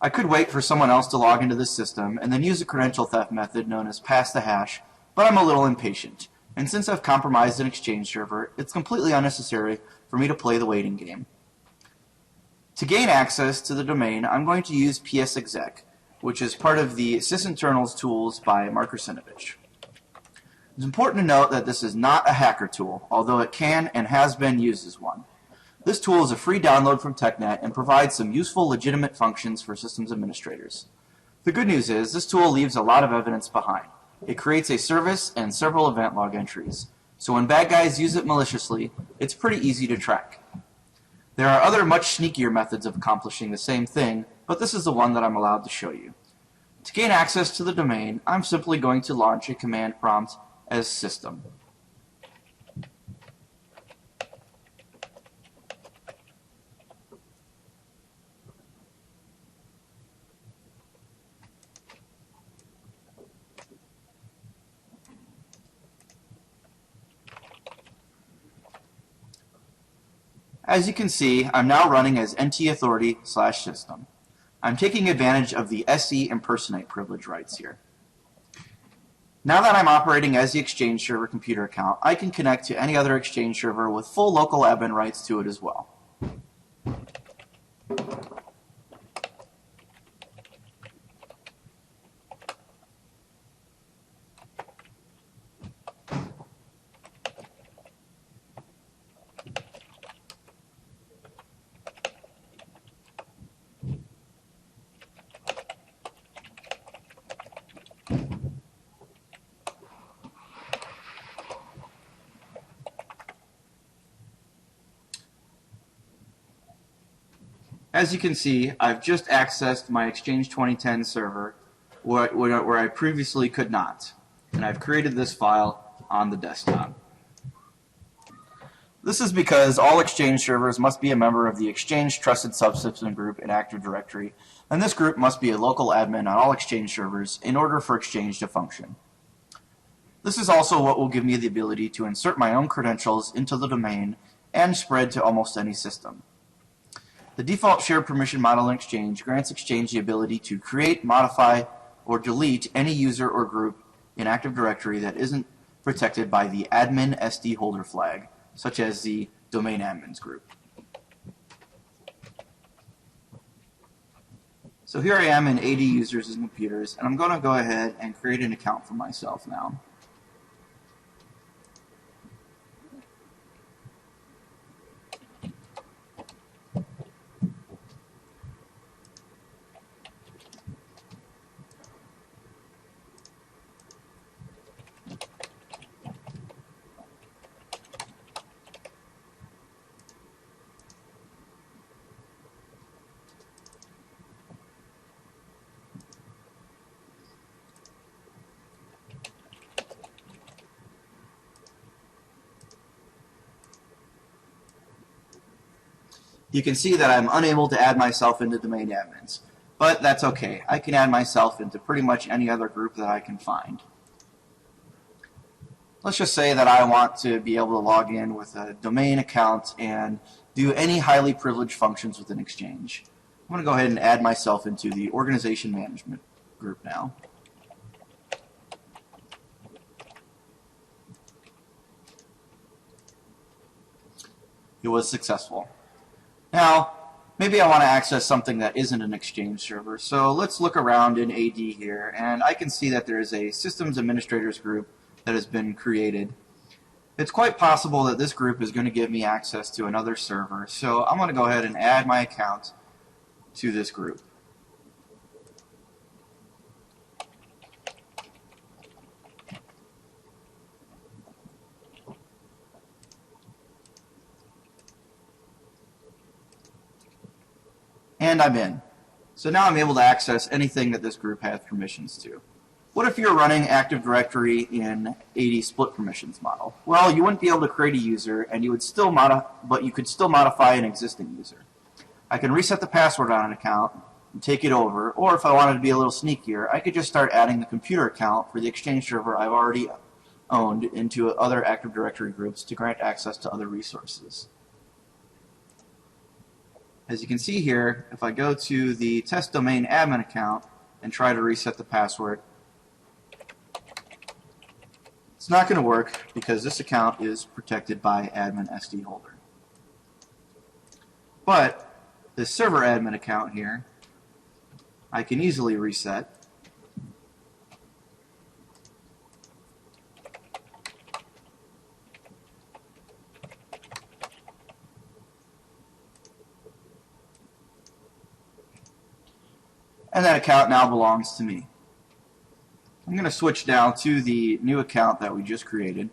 I could wait for someone else to log into this system and then use a credential theft method known as pass the hash, but I'm a little impatient. And since I've compromised an Exchange server, it's completely unnecessary for me to play the waiting game. To gain access to the domain, I'm going to use psexec, which is part of the sysinternals tools by Mark Russinovich. It's important to note that this is not a hacker tool, although it can and has been used as one. This tool is a free download from TechNet and provides some useful legitimate functions for systems administrators. The good news is this tool leaves a lot of evidence behind. It creates a service and several event log entries. So when bad guys use it maliciously, it's pretty easy to track. There are other much sneakier methods of accomplishing the same thing, but this is the one that I'm allowed to show you. To gain access to the domain, I'm simply going to launch a command prompt as system. As you can see, I'm now running as NT-Authority/system. I'm taking advantage of the SE impersonate privilege rights here. Now that I'm operating as the Exchange server computer account, I can connect to any other Exchange server with full local admin rights to it as well. As you can see, I've just accessed my Exchange 2010 server where I previously could not, and I've created this file on the desktop. This is because all Exchange servers must be a member of the Exchange Trusted Subsystem group in Active Directory, and this group must be a local admin on all Exchange servers in order for Exchange to function. This is also what will give me the ability to insert my own credentials into the domain and spread to almost any system. The default shared permission model in Exchange grants Exchange the ability to create, modify, or delete any user or group in Active Directory that isn't protected by the admin SD holder flag, such as the domain admins group. So here I am in AD users and computers, and I'm going to go ahead and create an account for myself now. You can see that I'm unable to add myself into domain admins, but that's okay. I can add myself into pretty much any other group that I can find. Let's just say that I want to be able to log in with a domain account and do any highly privileged functions within Exchange. I'm going to go ahead and add myself into the organization management group now. It was successful. Now, maybe I want to access something that isn't an Exchange server, so let's look around in AD here, and I can see that there is a Systems Administrators group that has been created. It's quite possible that this group is going to give me access to another server, so I'm going to go ahead and add my account to this group. And I'm in. So now I'm able to access anything that this group has permissions to. What if you're running Active Directory in AD split permissions model? Well, you wouldn't be able to create a user, and you would still but you could still modify an existing user. I can reset the password on an account and take it over, or if I wanted to be a little sneakier, I could just start adding the computer account for the Exchange server I've already owned into other Active Directory groups to grant access to other resources. As you can see here, if I go to the test domain admin account and try to reset the password, it's not going to work because this account is protected by admin SD holder. But the server admin account here, I can easily reset. And that account now belongs to me. I'm going to switch now to the new account that we just created.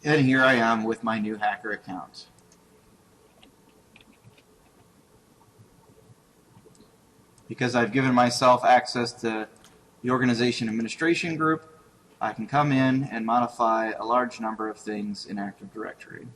And here I am with my new hacker account. Because I've given myself access to the organization administration group, I can come in and modify a large number of things in Active Directory.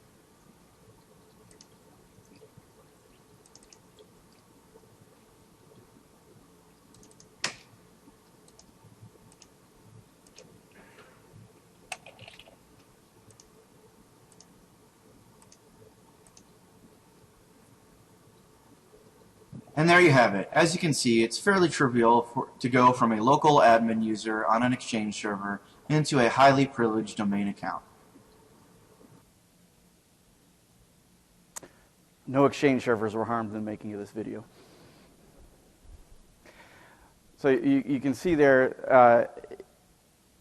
And there you have it. As you can see, it's fairly trivial to go from a local admin user on an Exchange server into a highly privileged domain account. No Exchange servers were harmed in the making of this video. So you can see there,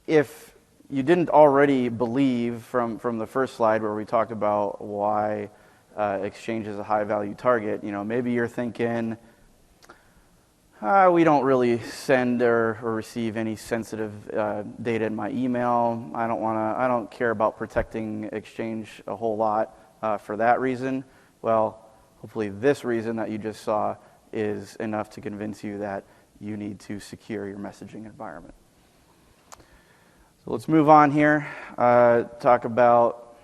if you didn't already believe from the first slide where we talked about why Exchange is a high-value target, maybe you're thinking, we don't really send or receive any sensitive data in my email. I don't care about protecting Exchange a whole lot for that reason. Well, hopefully this reason that you just saw is enough to convince you that you need to secure your messaging environment. So let's move on here. Talk about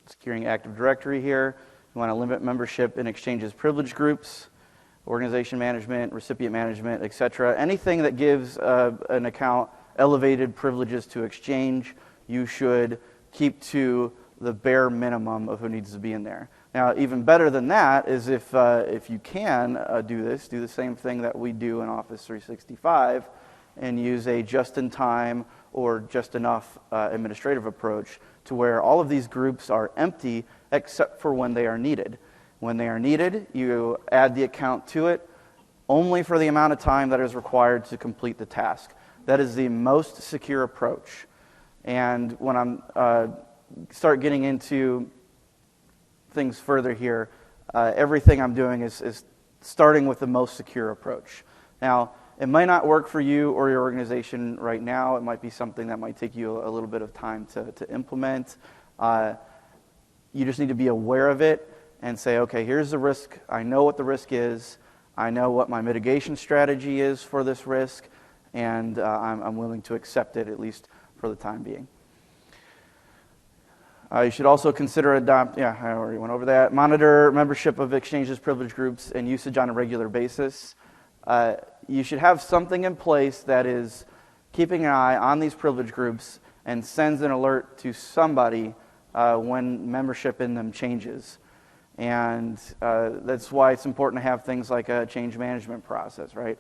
securing Active Directory here. You want to limit membership in Exchange's privilege groups, organization management, recipient management, etc. Anything that gives an account elevated privileges to Exchange, you should keep to the bare minimum of who needs to be in there. Now, even better than that is if you can do the same thing that we do in Office 365 and use a just-in-time or just enough administrative approach to where all of these groups are empty except for when they are needed. When they are needed, you add the account to it only for the amount of time that is required to complete the task. That is the most secure approach. And when I'm start getting into things further here, everything I'm doing is starting with the most secure approach. Now, it might not work for you or your organization right now. It might be something that might take you a little bit of time to implement. You just need to be aware of it and say, okay, here's the risk. I know what the risk is. I know what my mitigation strategy is for this risk, and I'm willing to accept it, at least for the time being. You should also consider I already went over that. Monitor membership of Exchange's privilege groups and usage on a regular basis. You should have something in place that is keeping an eye on these privilege groups and sends an alert to somebody when membership in them changes. And that's why it's important to have things like a change management process, right?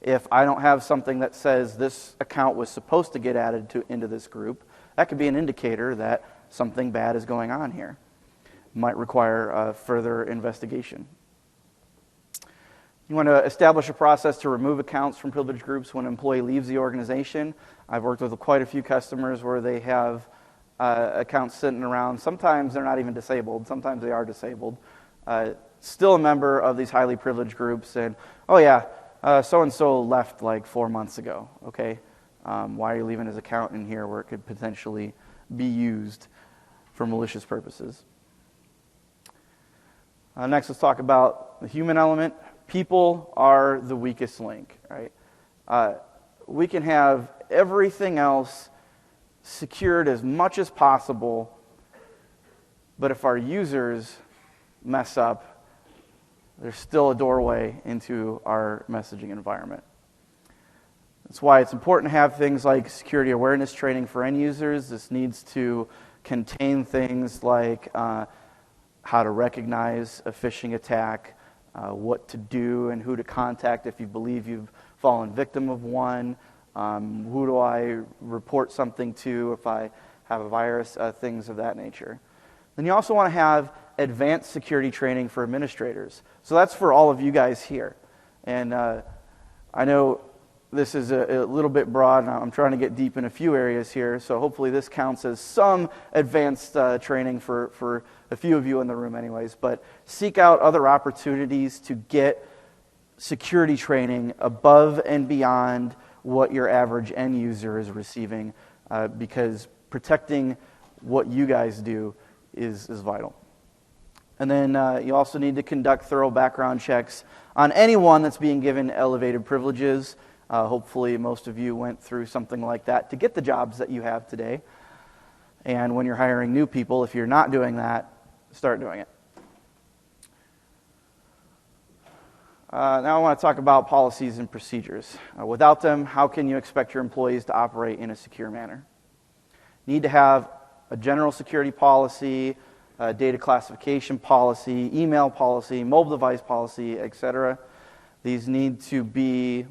If I don't have something that says this account was supposed to get added into this group, that could be an indicator that something bad is going on here. Might require further investigation. You want to establish a process to remove accounts from privilege groups when an employee leaves the organization. I've worked with quite a few customers where they have accounts sitting around. Sometimes they're not even disabled. Sometimes they are disabled. Still a member of these highly privileged groups. And, so-and-so left like 4 months ago. Okay, why are you leaving his account in here where it could potentially be used for malicious purposes? Next, let's talk about the human element. People are the weakest link, right? We can have everything else secured as much as possible, but if our users mess up, there's still a doorway into our messaging environment. That's why it's important to have things like security awareness training for end users. This needs to contain things like how to recognize a phishing attack, what to do and who to contact if you believe you've fallen victim of one, who do I report something to if I have a virus, things of that nature. Then you also want to have advanced security training for administrators. So that's for all of you guys here. And I know this is a little bit broad, and I'm trying to get deep in a few areas here, so hopefully this counts as some advanced training for a few of you in the room anyways. But seek out other opportunities to get security training above and beyond what your average end user is receiving, because protecting what you guys do is vital. And then you also need to conduct thorough background checks on anyone that's being given elevated privileges. Hopefully most of you went through something like that to get the jobs that you have today. And when you're hiring new people, if you're not doing that, start doing it. Now I want to talk about policies and procedures. Without them, how can you expect your employees to operate in a secure manner? You need to have a general security policy, a data classification policy, email policy, mobile device policy, etc. These need to be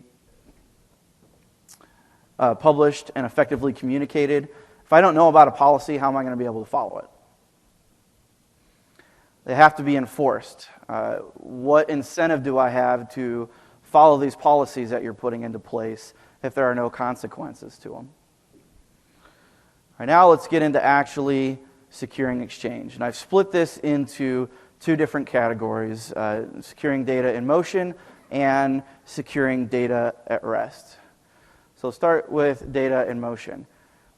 published and effectively communicated. If I don't know about a policy, how am I going to be able to follow it? They have to be enforced. What incentive do I have to follow these policies that you're putting into place if there are no consequences to them? All right, now let's get into actually securing Exchange. And I've split this into two different categories, securing data in motion and securing data at rest. So let's start with data in motion.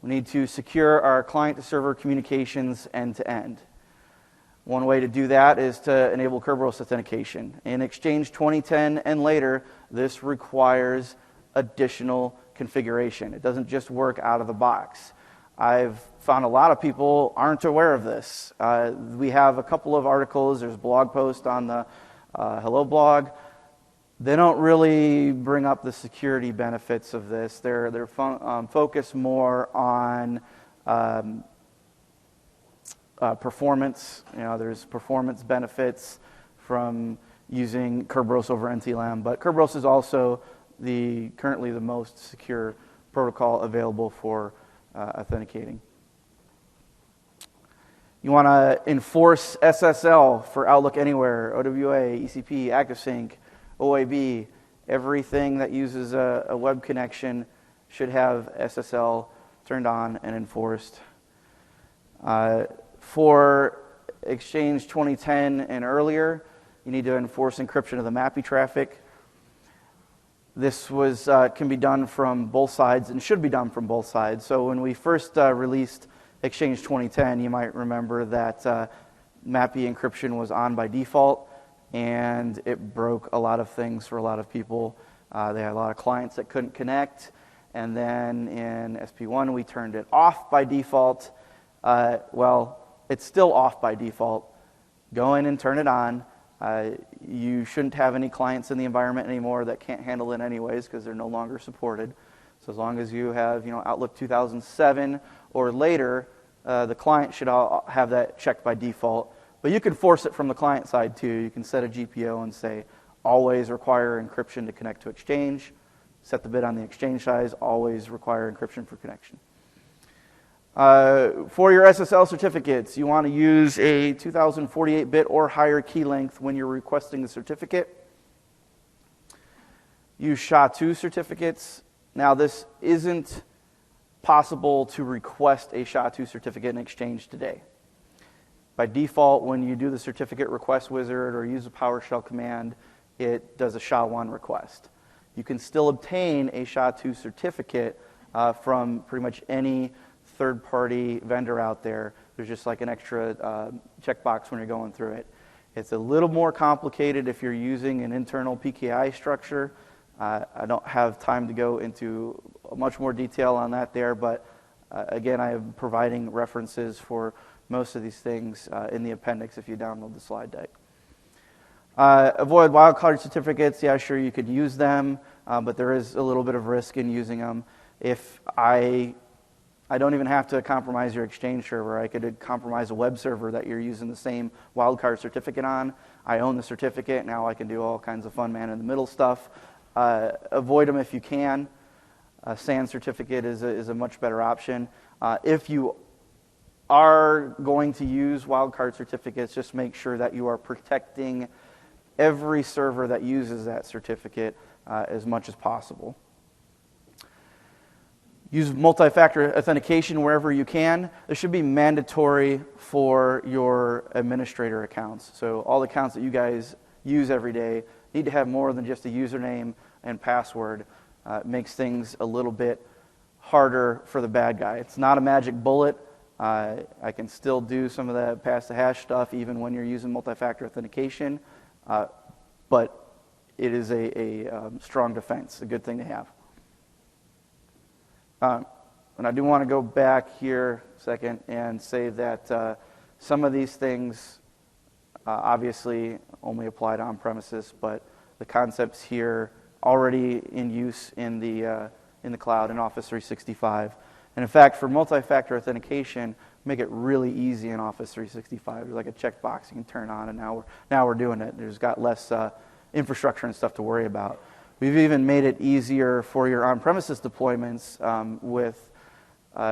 We need to secure our client-to-server communications end-to-end. One way to do that is to enable Kerberos authentication. In Exchange 2010 and later, this requires additional configuration. It doesn't just work out of the box. I've found a lot of people aren't aware of this. We have a couple of articles. There's a blog post on the Hello blog. They don't really bring up the security benefits of this. They're focused more on performance. There's performance benefits from using Kerberos over NTLM, but Kerberos is also currently the most secure protocol available for authenticating. You want to enforce SSL for Outlook Anywhere, OWA, ECP, ActiveSync, OAB. Everything that uses a web connection should have SSL turned on and enforced. For Exchange 2010 and earlier, you need to enforce encryption of the MAPI traffic. This can be done from both sides and should be done from both sides. So when we first released Exchange 2010, you might remember that MAPI encryption was on by default, and it broke a lot of things for a lot of people. They had a lot of clients that couldn't connect, and then in SP1 we turned it off by default. Well, it's still off by default. Go in and turn it on. You shouldn't have any clients in the environment anymore that can't handle it anyways because they're no longer supported. So as long as you have Outlook 2007 or later, the client should have that checked by default. But you can force it from the client side too. You can set a GPO and say, always require encryption to connect to Exchange. Set the bit on the Exchange size, always require encryption for connection. For your SSL certificates, you want to use a 2048-bit or higher key length when you're requesting the certificate. Use SHA-2 certificates. Now, this isn't possible to request a SHA-2 certificate in Exchange today. By default, when you do the certificate request wizard or use a PowerShell command, it does a SHA-1 request. You can still obtain a SHA-2 certificate from pretty much any third-party vendor out there. There's just like an extra checkbox when you're going through it. It's a little more complicated if you're using an internal PKI structure. I don't have time to go into much more detail on that there, but again, I am providing references for most of these things in the appendix if you download the slide deck. Avoid wildcard certificates. Yeah, sure, you could use them, but there is a little bit of risk in using them. If I don't even have to compromise your Exchange server. I could compromise a web server that you're using the same wildcard certificate on. I own the certificate. Now I can do all kinds of fun man-in-the-middle stuff. Avoid them if you can. A SAN certificate is a much better option. If you are going to use wildcard certificates, just make sure that you are protecting every server that uses that certificate as much as possible. Use multi-factor authentication wherever you can. This should be mandatory for your administrator accounts. So all the accounts that you guys use every day need to have more than just a username and password. It makes things a little bit harder for the bad guy. It's not a magic bullet. I can still do some of the pass the hash stuff even when you're using multi-factor authentication, but it is a strong defense, a good thing to have. And I do want to go back here a second and say that some of these things obviously only apply to on-premises, but the concepts here already in use in the cloud in Office 365. And in fact, for multi-factor authentication, make it really easy in Office 365. There's like a checkbox you can turn on, and now we're doing it. There's got less infrastructure and stuff to worry about. We've even made it easier for your on-premises deployments with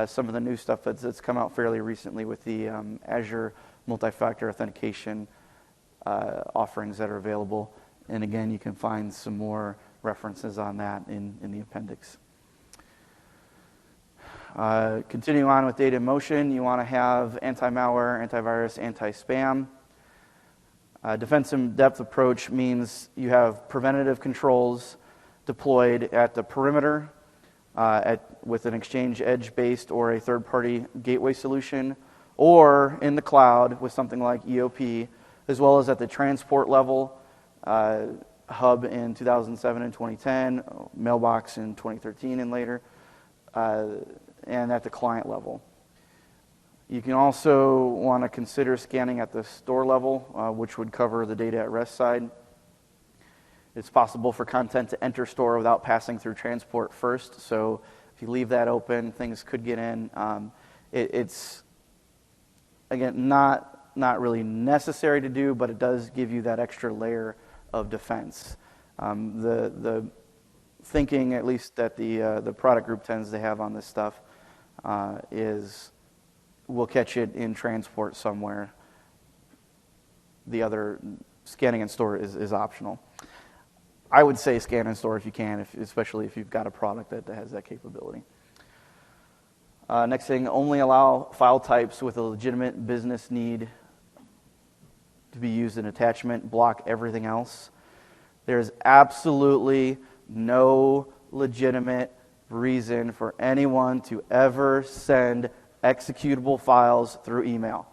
some of the new stuff that's come out fairly recently with the Azure multi-factor authentication offerings that are available. And again, you can find some more references on that in the appendix. Continuing on with data in motion, you want to have anti-malware, antivirus, anti-spam. Defense in depth approach means you have preventative controls deployed at the perimeter with an Exchange Edge-based or a third-party gateway solution, or in the cloud with something like EOP, as well as at the transport level, Hub in 2007 and 2010, Mailbox in 2013 and later, and at the client level. You can also want to consider scanning at the store level, which would cover the data at rest side. It's possible for content to enter store without passing through transport first, so if you leave that open, things could get in. It's, again, not really necessary to do, but it does give you that extra layer of defense. The thinking, at least that the product group tends to have on this stuff, is we'll catch it in transport somewhere. The other scanning and store is optional. I would say scan and store if you can, especially if you've got a product that has that capability. Next thing, only allow file types with a legitimate business need to be used in attachment, block everything else. There's absolutely no legitimate reason for anyone to ever send executable files through email.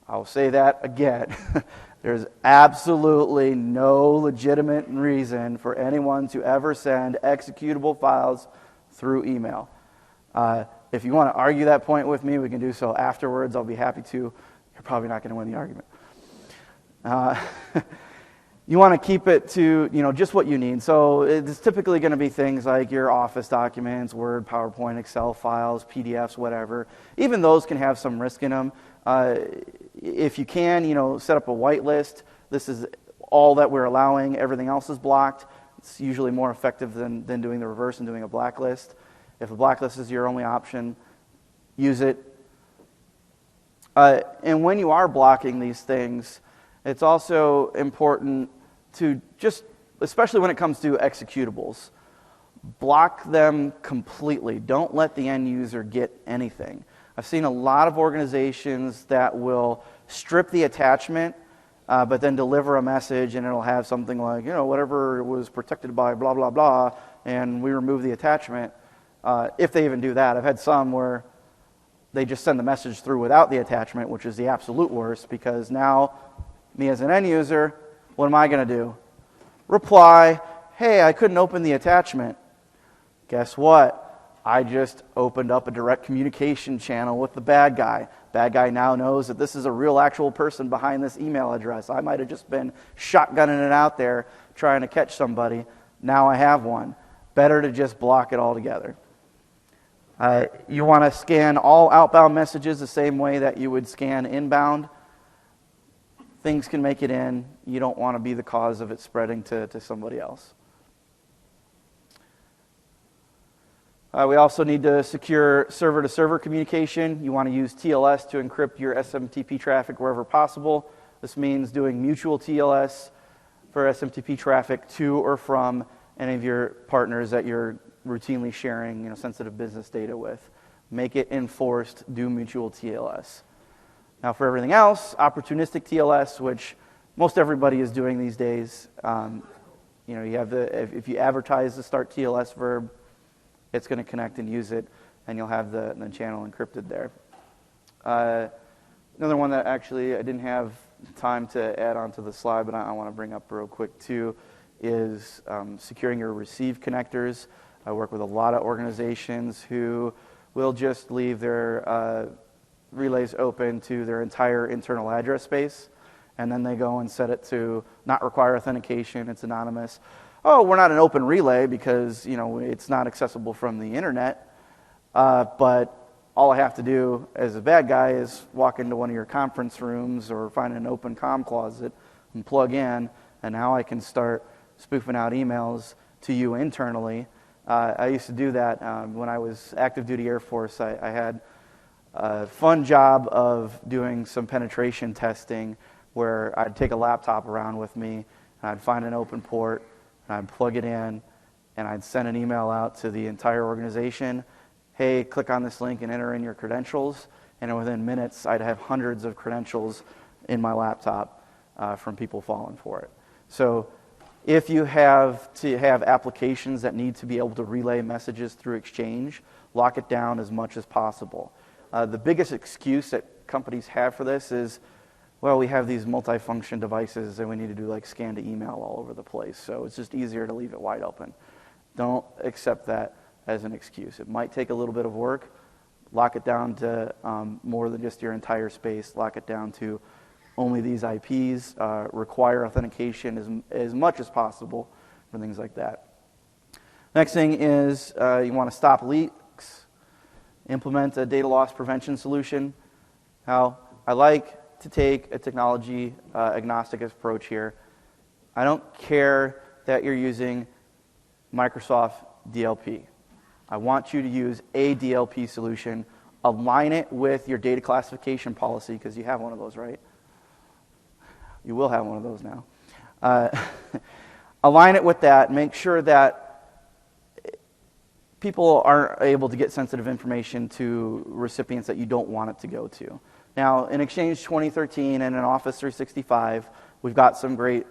I'll say that again. There's absolutely no legitimate reason for anyone to ever send executable files through email. If you want to argue that point with me, we can do so afterwards. I'll be happy to. You're probably not going to win the argument. You want to keep it to just what you need. So it's typically going to be things like your Office documents, Word, PowerPoint, Excel files, PDFs, whatever. Even those can have some risk in them. If you can, set up a whitelist. This is all that we're allowing. Everything else is blocked. It's usually more effective than doing the reverse and doing a blacklist. If a blacklist is your only option, use it. And when you are blocking these things, it's also important to just, especially when it comes to executables, block them completely. Don't let the end user get anything. I've seen a lot of organizations that will strip the attachment, but then deliver a message, and it'll have something like, whatever was protected by blah, blah, blah, and we remove the attachment. If they even do that. I've had some where they just send the message through without the attachment, which is the absolute worst, because now, me as an end user, what am I going to do? Reply, hey, I couldn't open the attachment. Guess what? I just opened up a direct communication channel with the bad guy. Bad guy now knows that this is a real actual person behind this email address. I might have just been shotgunning it out there trying to catch somebody. Now I have one. Better to just block it altogether. You want to scan all outbound messages the same way that you would scan inbound. Things can make it in. You don't want to be the cause of it spreading to somebody else. We also need to secure server-to-server communication. You want to use TLS to encrypt your SMTP traffic wherever possible. This means doing mutual TLS for SMTP traffic to or from any of your partners that you're routinely sharing sensitive business data with. Make it enforced. Do mutual TLS. Now, for everything else, opportunistic TLS, which most everybody is doing these days. You have if you advertise the start TLS verb, it's going to connect and use it, and you'll have the channel encrypted there. Another one that actually I didn't have time to add onto the slide, but I want to bring up real quick too, is securing your receive connectors. I work with a lot of organizations who will just leave their relays open to their entire internal address space, and then they go and set it to not require authentication, it's anonymous. Oh, we're not an open relay because it's not accessible from the internet, but all I have to do as a bad guy is walk into one of your conference rooms or find an open comm closet and plug in, and now I can start spoofing out emails to you internally. I used to do that when I was active duty Air Force. I had a fun job of doing some penetration testing where I'd take a laptop around with me, and I'd find an open port, and I'd plug it in, and I'd send an email out to the entire organization. Hey, click on this link and enter in your credentials. And within minutes, I'd have hundreds of credentials in my laptop from people falling for it. So if you have to have applications that need to be able to relay messages through Exchange, lock it down as much as possible. The biggest excuse that companies have for this is, well, we have these multifunction devices and we need to do like scan to email all over the place. So it's just easier to leave it wide open. Don't accept that as an excuse. It might take a little bit of work. Lock it down to more than just your entire space. Lock it down to only these IPs. Require authentication as much as possible for things like that. Next thing is you want to stop leaks. Implement a data loss prevention solution. Now, I like to take a technology agnostic approach here. I don't care that you're using Microsoft DLP. I want you to use a DLP solution. Align it with your data classification policy, because you have one of those, right? You will have one of those now. Align it with that. Make sure that people aren't able to get sensitive information to recipients that you don't want it to go to. Now, in Exchange 2013 and in Office 365, we've got some great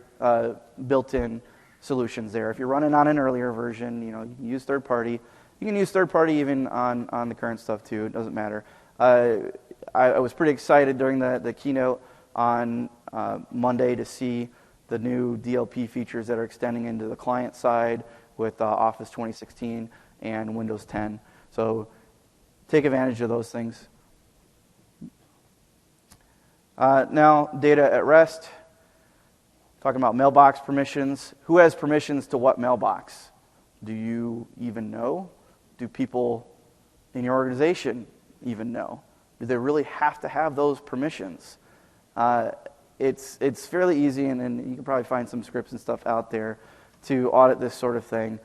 built-in solutions there. If you're running on an earlier version, you can use third party. You can use third party even on the current stuff too. It doesn't matter. I was pretty excited during the keynote on Monday to see the new DLP features that are extending into the client side with Office 2016 and Windows 10. So take advantage of those things. Now, data at rest. Talking about mailbox permissions. Who has permissions to what mailbox? Do you even know? Do people in your organization even know? Do they really have to have those permissions? It's fairly easy, and you can probably find some scripts and stuff out there to audit this sort of thing.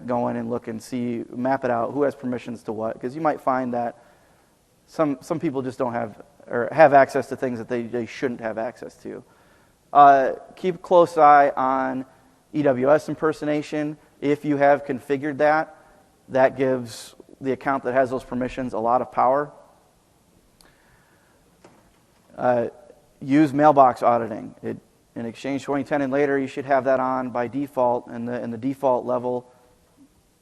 Go in and look and see, map it out, who has permissions to what, because you might find that some people just don't have, or have access to things that they shouldn't have access to. Keep a close eye on EWS impersonation. If you have configured that, that gives the account that has those permissions a lot of power. Use mailbox auditing. In Exchange 2010 and later, you should have that on by default, and the default level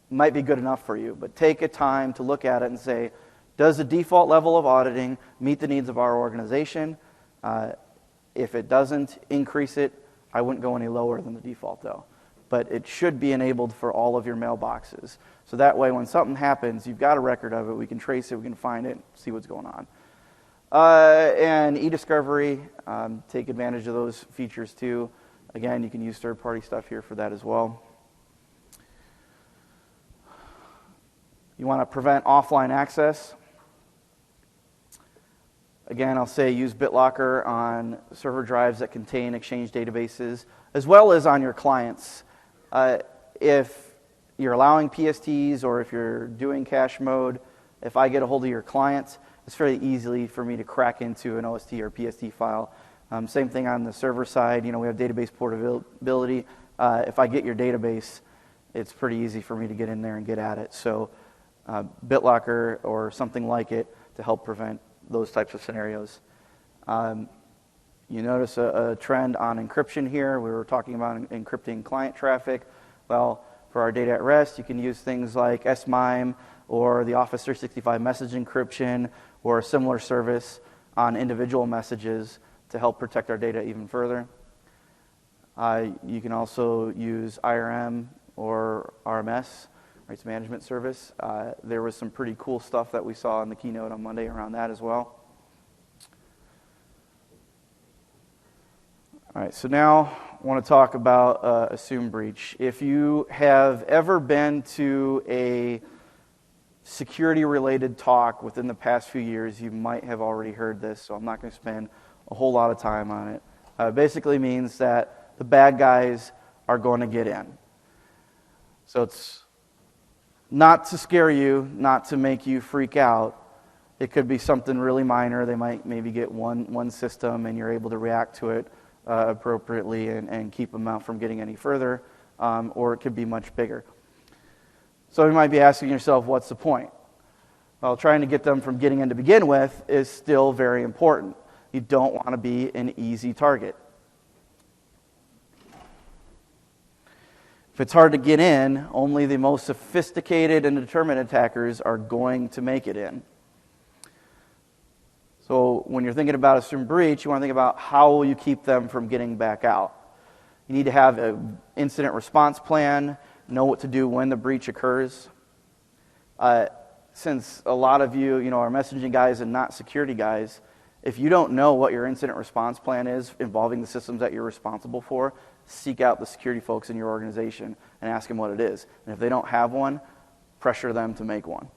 might be good enough for you. But take a time to look at it and say, does the default level of auditing meet the needs of our organization? If it doesn't, increase it. I wouldn't go any lower than the default, though. But it should be enabled for all of your mailboxes. So that way, when something happens, you've got a record of it. We can trace it. We can find it, see what's going on. And eDiscovery, take advantage of those features, too. Again, you can use third-party stuff here for that as well. You want to prevent offline access. Again, I'll say use BitLocker on server drives that contain Exchange databases, as well as on your clients. If you're allowing PSTs or if you're doing cache mode, if I get a hold of your clients, it's fairly easily for me to crack into an OST or PST file. Same thing on the server side. We have database portability. If I get your database, it's pretty easy for me to get in there and get at it. So BitLocker or something like it to help prevent those types of scenarios. You notice a trend on encryption here. We were talking about encrypting client traffic. Well, for our data at rest, you can use things like SMIME or the Office 365 message encryption, or a similar service on individual messages to help protect our data even further. You can also use IRM or RMS, Rights Management Service. There was some pretty cool stuff that we saw in the keynote on Monday around that as well. All right, so now I want to talk about assume breach. If you have ever been to a security-related talk within the past few years, you might have already heard this, so I'm not going to spend a whole lot of time on it. It basically means that the bad guys are going to get in. So it's not to scare you, not to make you freak out. It could be something really minor. They might maybe get one system and you're able to react to it appropriately and keep them out from getting any further, or it could be much bigger. So you might be asking yourself, what's the point? Well, trying to get them from getting in to begin with is still very important. You don't want to be an easy target. If it's hard to get in, only the most sophisticated and determined attackers are going to make it in. So when you're thinking about assume breach, you want to think about how will you keep them from getting back out. You need to have an incident response plan, know what to do when the breach occurs. Since a lot of you are messaging guys and not security guys, if you don't know what your incident response plan is involving the systems that you're responsible for, seek out the security folks in your organization and ask them what it is. And if they don't have one, pressure them to make one.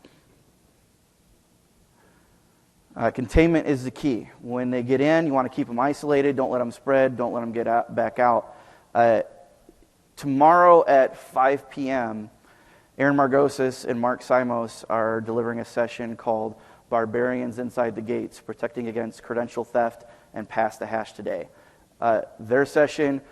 Containment is the key. When they get in, you want to keep them isolated. Don't let them spread. Don't let them get back out. Tomorrow at 5 p.m., Aaron Margosis and Mark Simos are delivering a session called Barbarians Inside the Gates, Protecting Against Credential Theft and Pass the Hash Today. Their sessions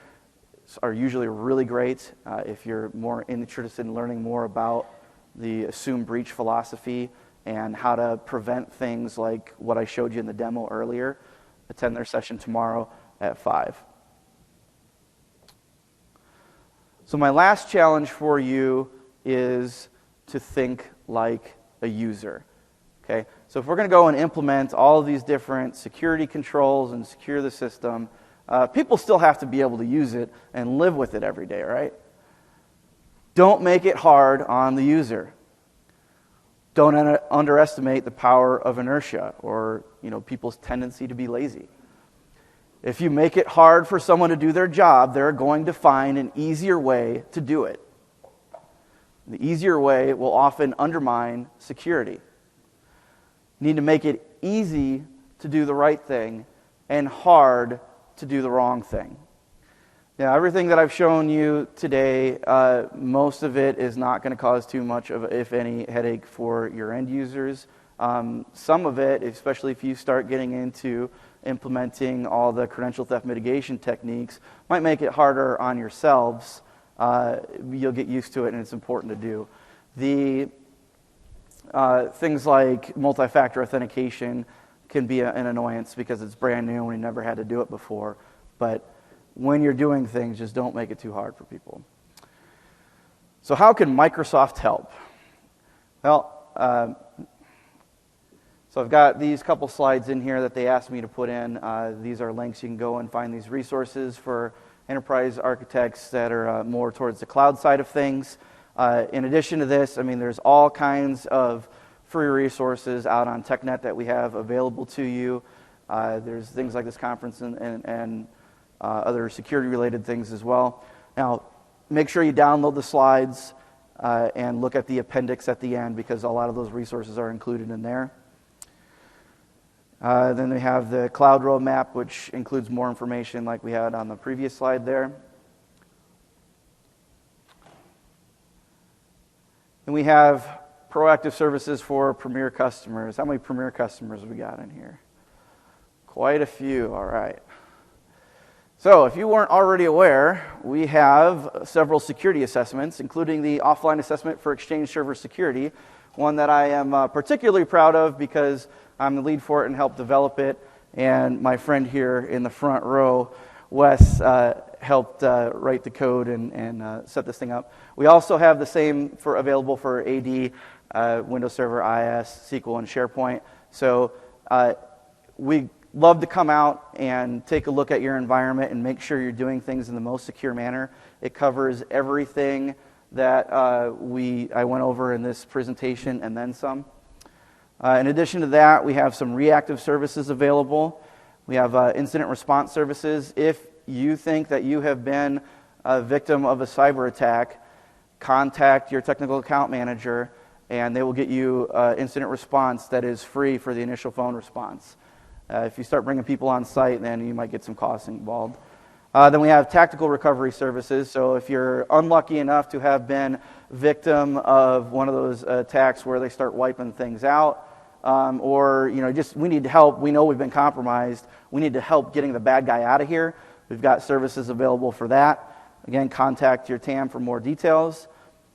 are usually really great. If you're more interested in learning more about the assume breach philosophy and how to prevent things like what I showed you in the demo earlier, attend their session tomorrow at 5. So my last challenge for you is to think like a user. Okay? So if we're going to go and implement all of these different security controls and secure the system, people still have to be able to use it and live with it every day, right? Don't make it hard on the user. Don't underestimate the power of inertia or people's tendency to be lazy. If you make it hard for someone to do their job, they're going to find an easier way to do it. The easier way will often undermine security. You need to make it easy to do the right thing and hard to do the wrong thing. Now, everything that I've shown you today, most of it is not going to cause too much of, if any, headache for your end users. Some of it, especially if you start getting into implementing all the credential theft mitigation techniques, might make it harder on yourselves. You'll get used to it, and it's important to do. The things like multi-factor authentication can be an annoyance because it's brand new and we never had to do it before. But when you're doing things, just don't make it too hard for people. So how can Microsoft help? Well, so I've got these couple slides in here that they asked me to put in. These are links. You can go and find these resources for enterprise architects that are more towards the cloud side of things. In addition to this, there's all kinds of free resources out on TechNet that we have available to you. There's things like this conference and other security-related things as well. Now, make sure you download the slides and look at the appendix at the end because a lot of those resources are included in there. Then we have the cloud roadmap, which includes more information like we had on the previous slide there. And we have proactive services for Premier customers. How many Premier customers have we got in here? Quite a few, all right. So if you weren't already aware, we have several security assessments, including the offline assessment for Exchange Server Security, one that I am particularly proud of because I'm the lead for it and helped develop it, and my friend here in the front row, Wes, helped write the code and set this thing up. We also have the same available for AD. Windows Server, IS, SQL, and SharePoint. So we love to come out and take a look at your environment and make sure you're doing things in the most secure manner. It covers everything that I went over in this presentation and then some. In addition to that, we have some reactive services available. We have incident response services. If you think that you have been a victim of a cyber attack, contact your technical account manager and they will get you incident response that is free for the initial phone response. If you start bringing people on site, then you might get some costs involved. Then we have tactical recovery services. So if you're unlucky enough to have been victim of one of those attacks where they start wiping things out, or just we need help. We know we've been compromised. We need to help getting the bad guy out of here. We've got services available for that. Again, contact your TAM for more details.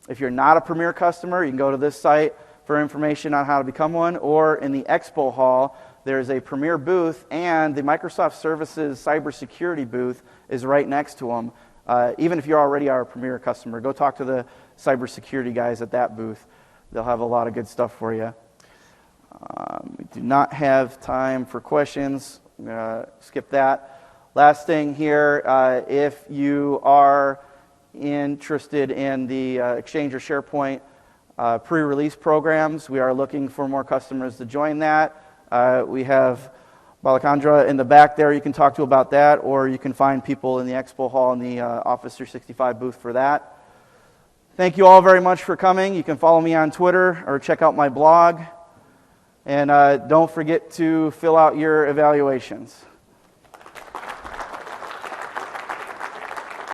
If you're not a Premier customer, you can go to this site for information on how to become one, or in the Expo Hall, there's a Premier booth, and the Microsoft Services cybersecurity booth is right next to them. Even if you already are a Premier customer, go talk to the cybersecurity guys at that booth. They'll have a lot of good stuff for you. We do not have time for questions. I'm going to skip that. Last thing here, if you are interested in the Exchange or SharePoint pre-release programs, we are looking for more customers to join that. We have Balakandra in the back there you can talk to about that, or you can find people in the Expo Hall in the Office 365 booth for that. Thank you all very much for coming. You can follow me on Twitter or check out my blog. And don't forget to fill out your evaluations.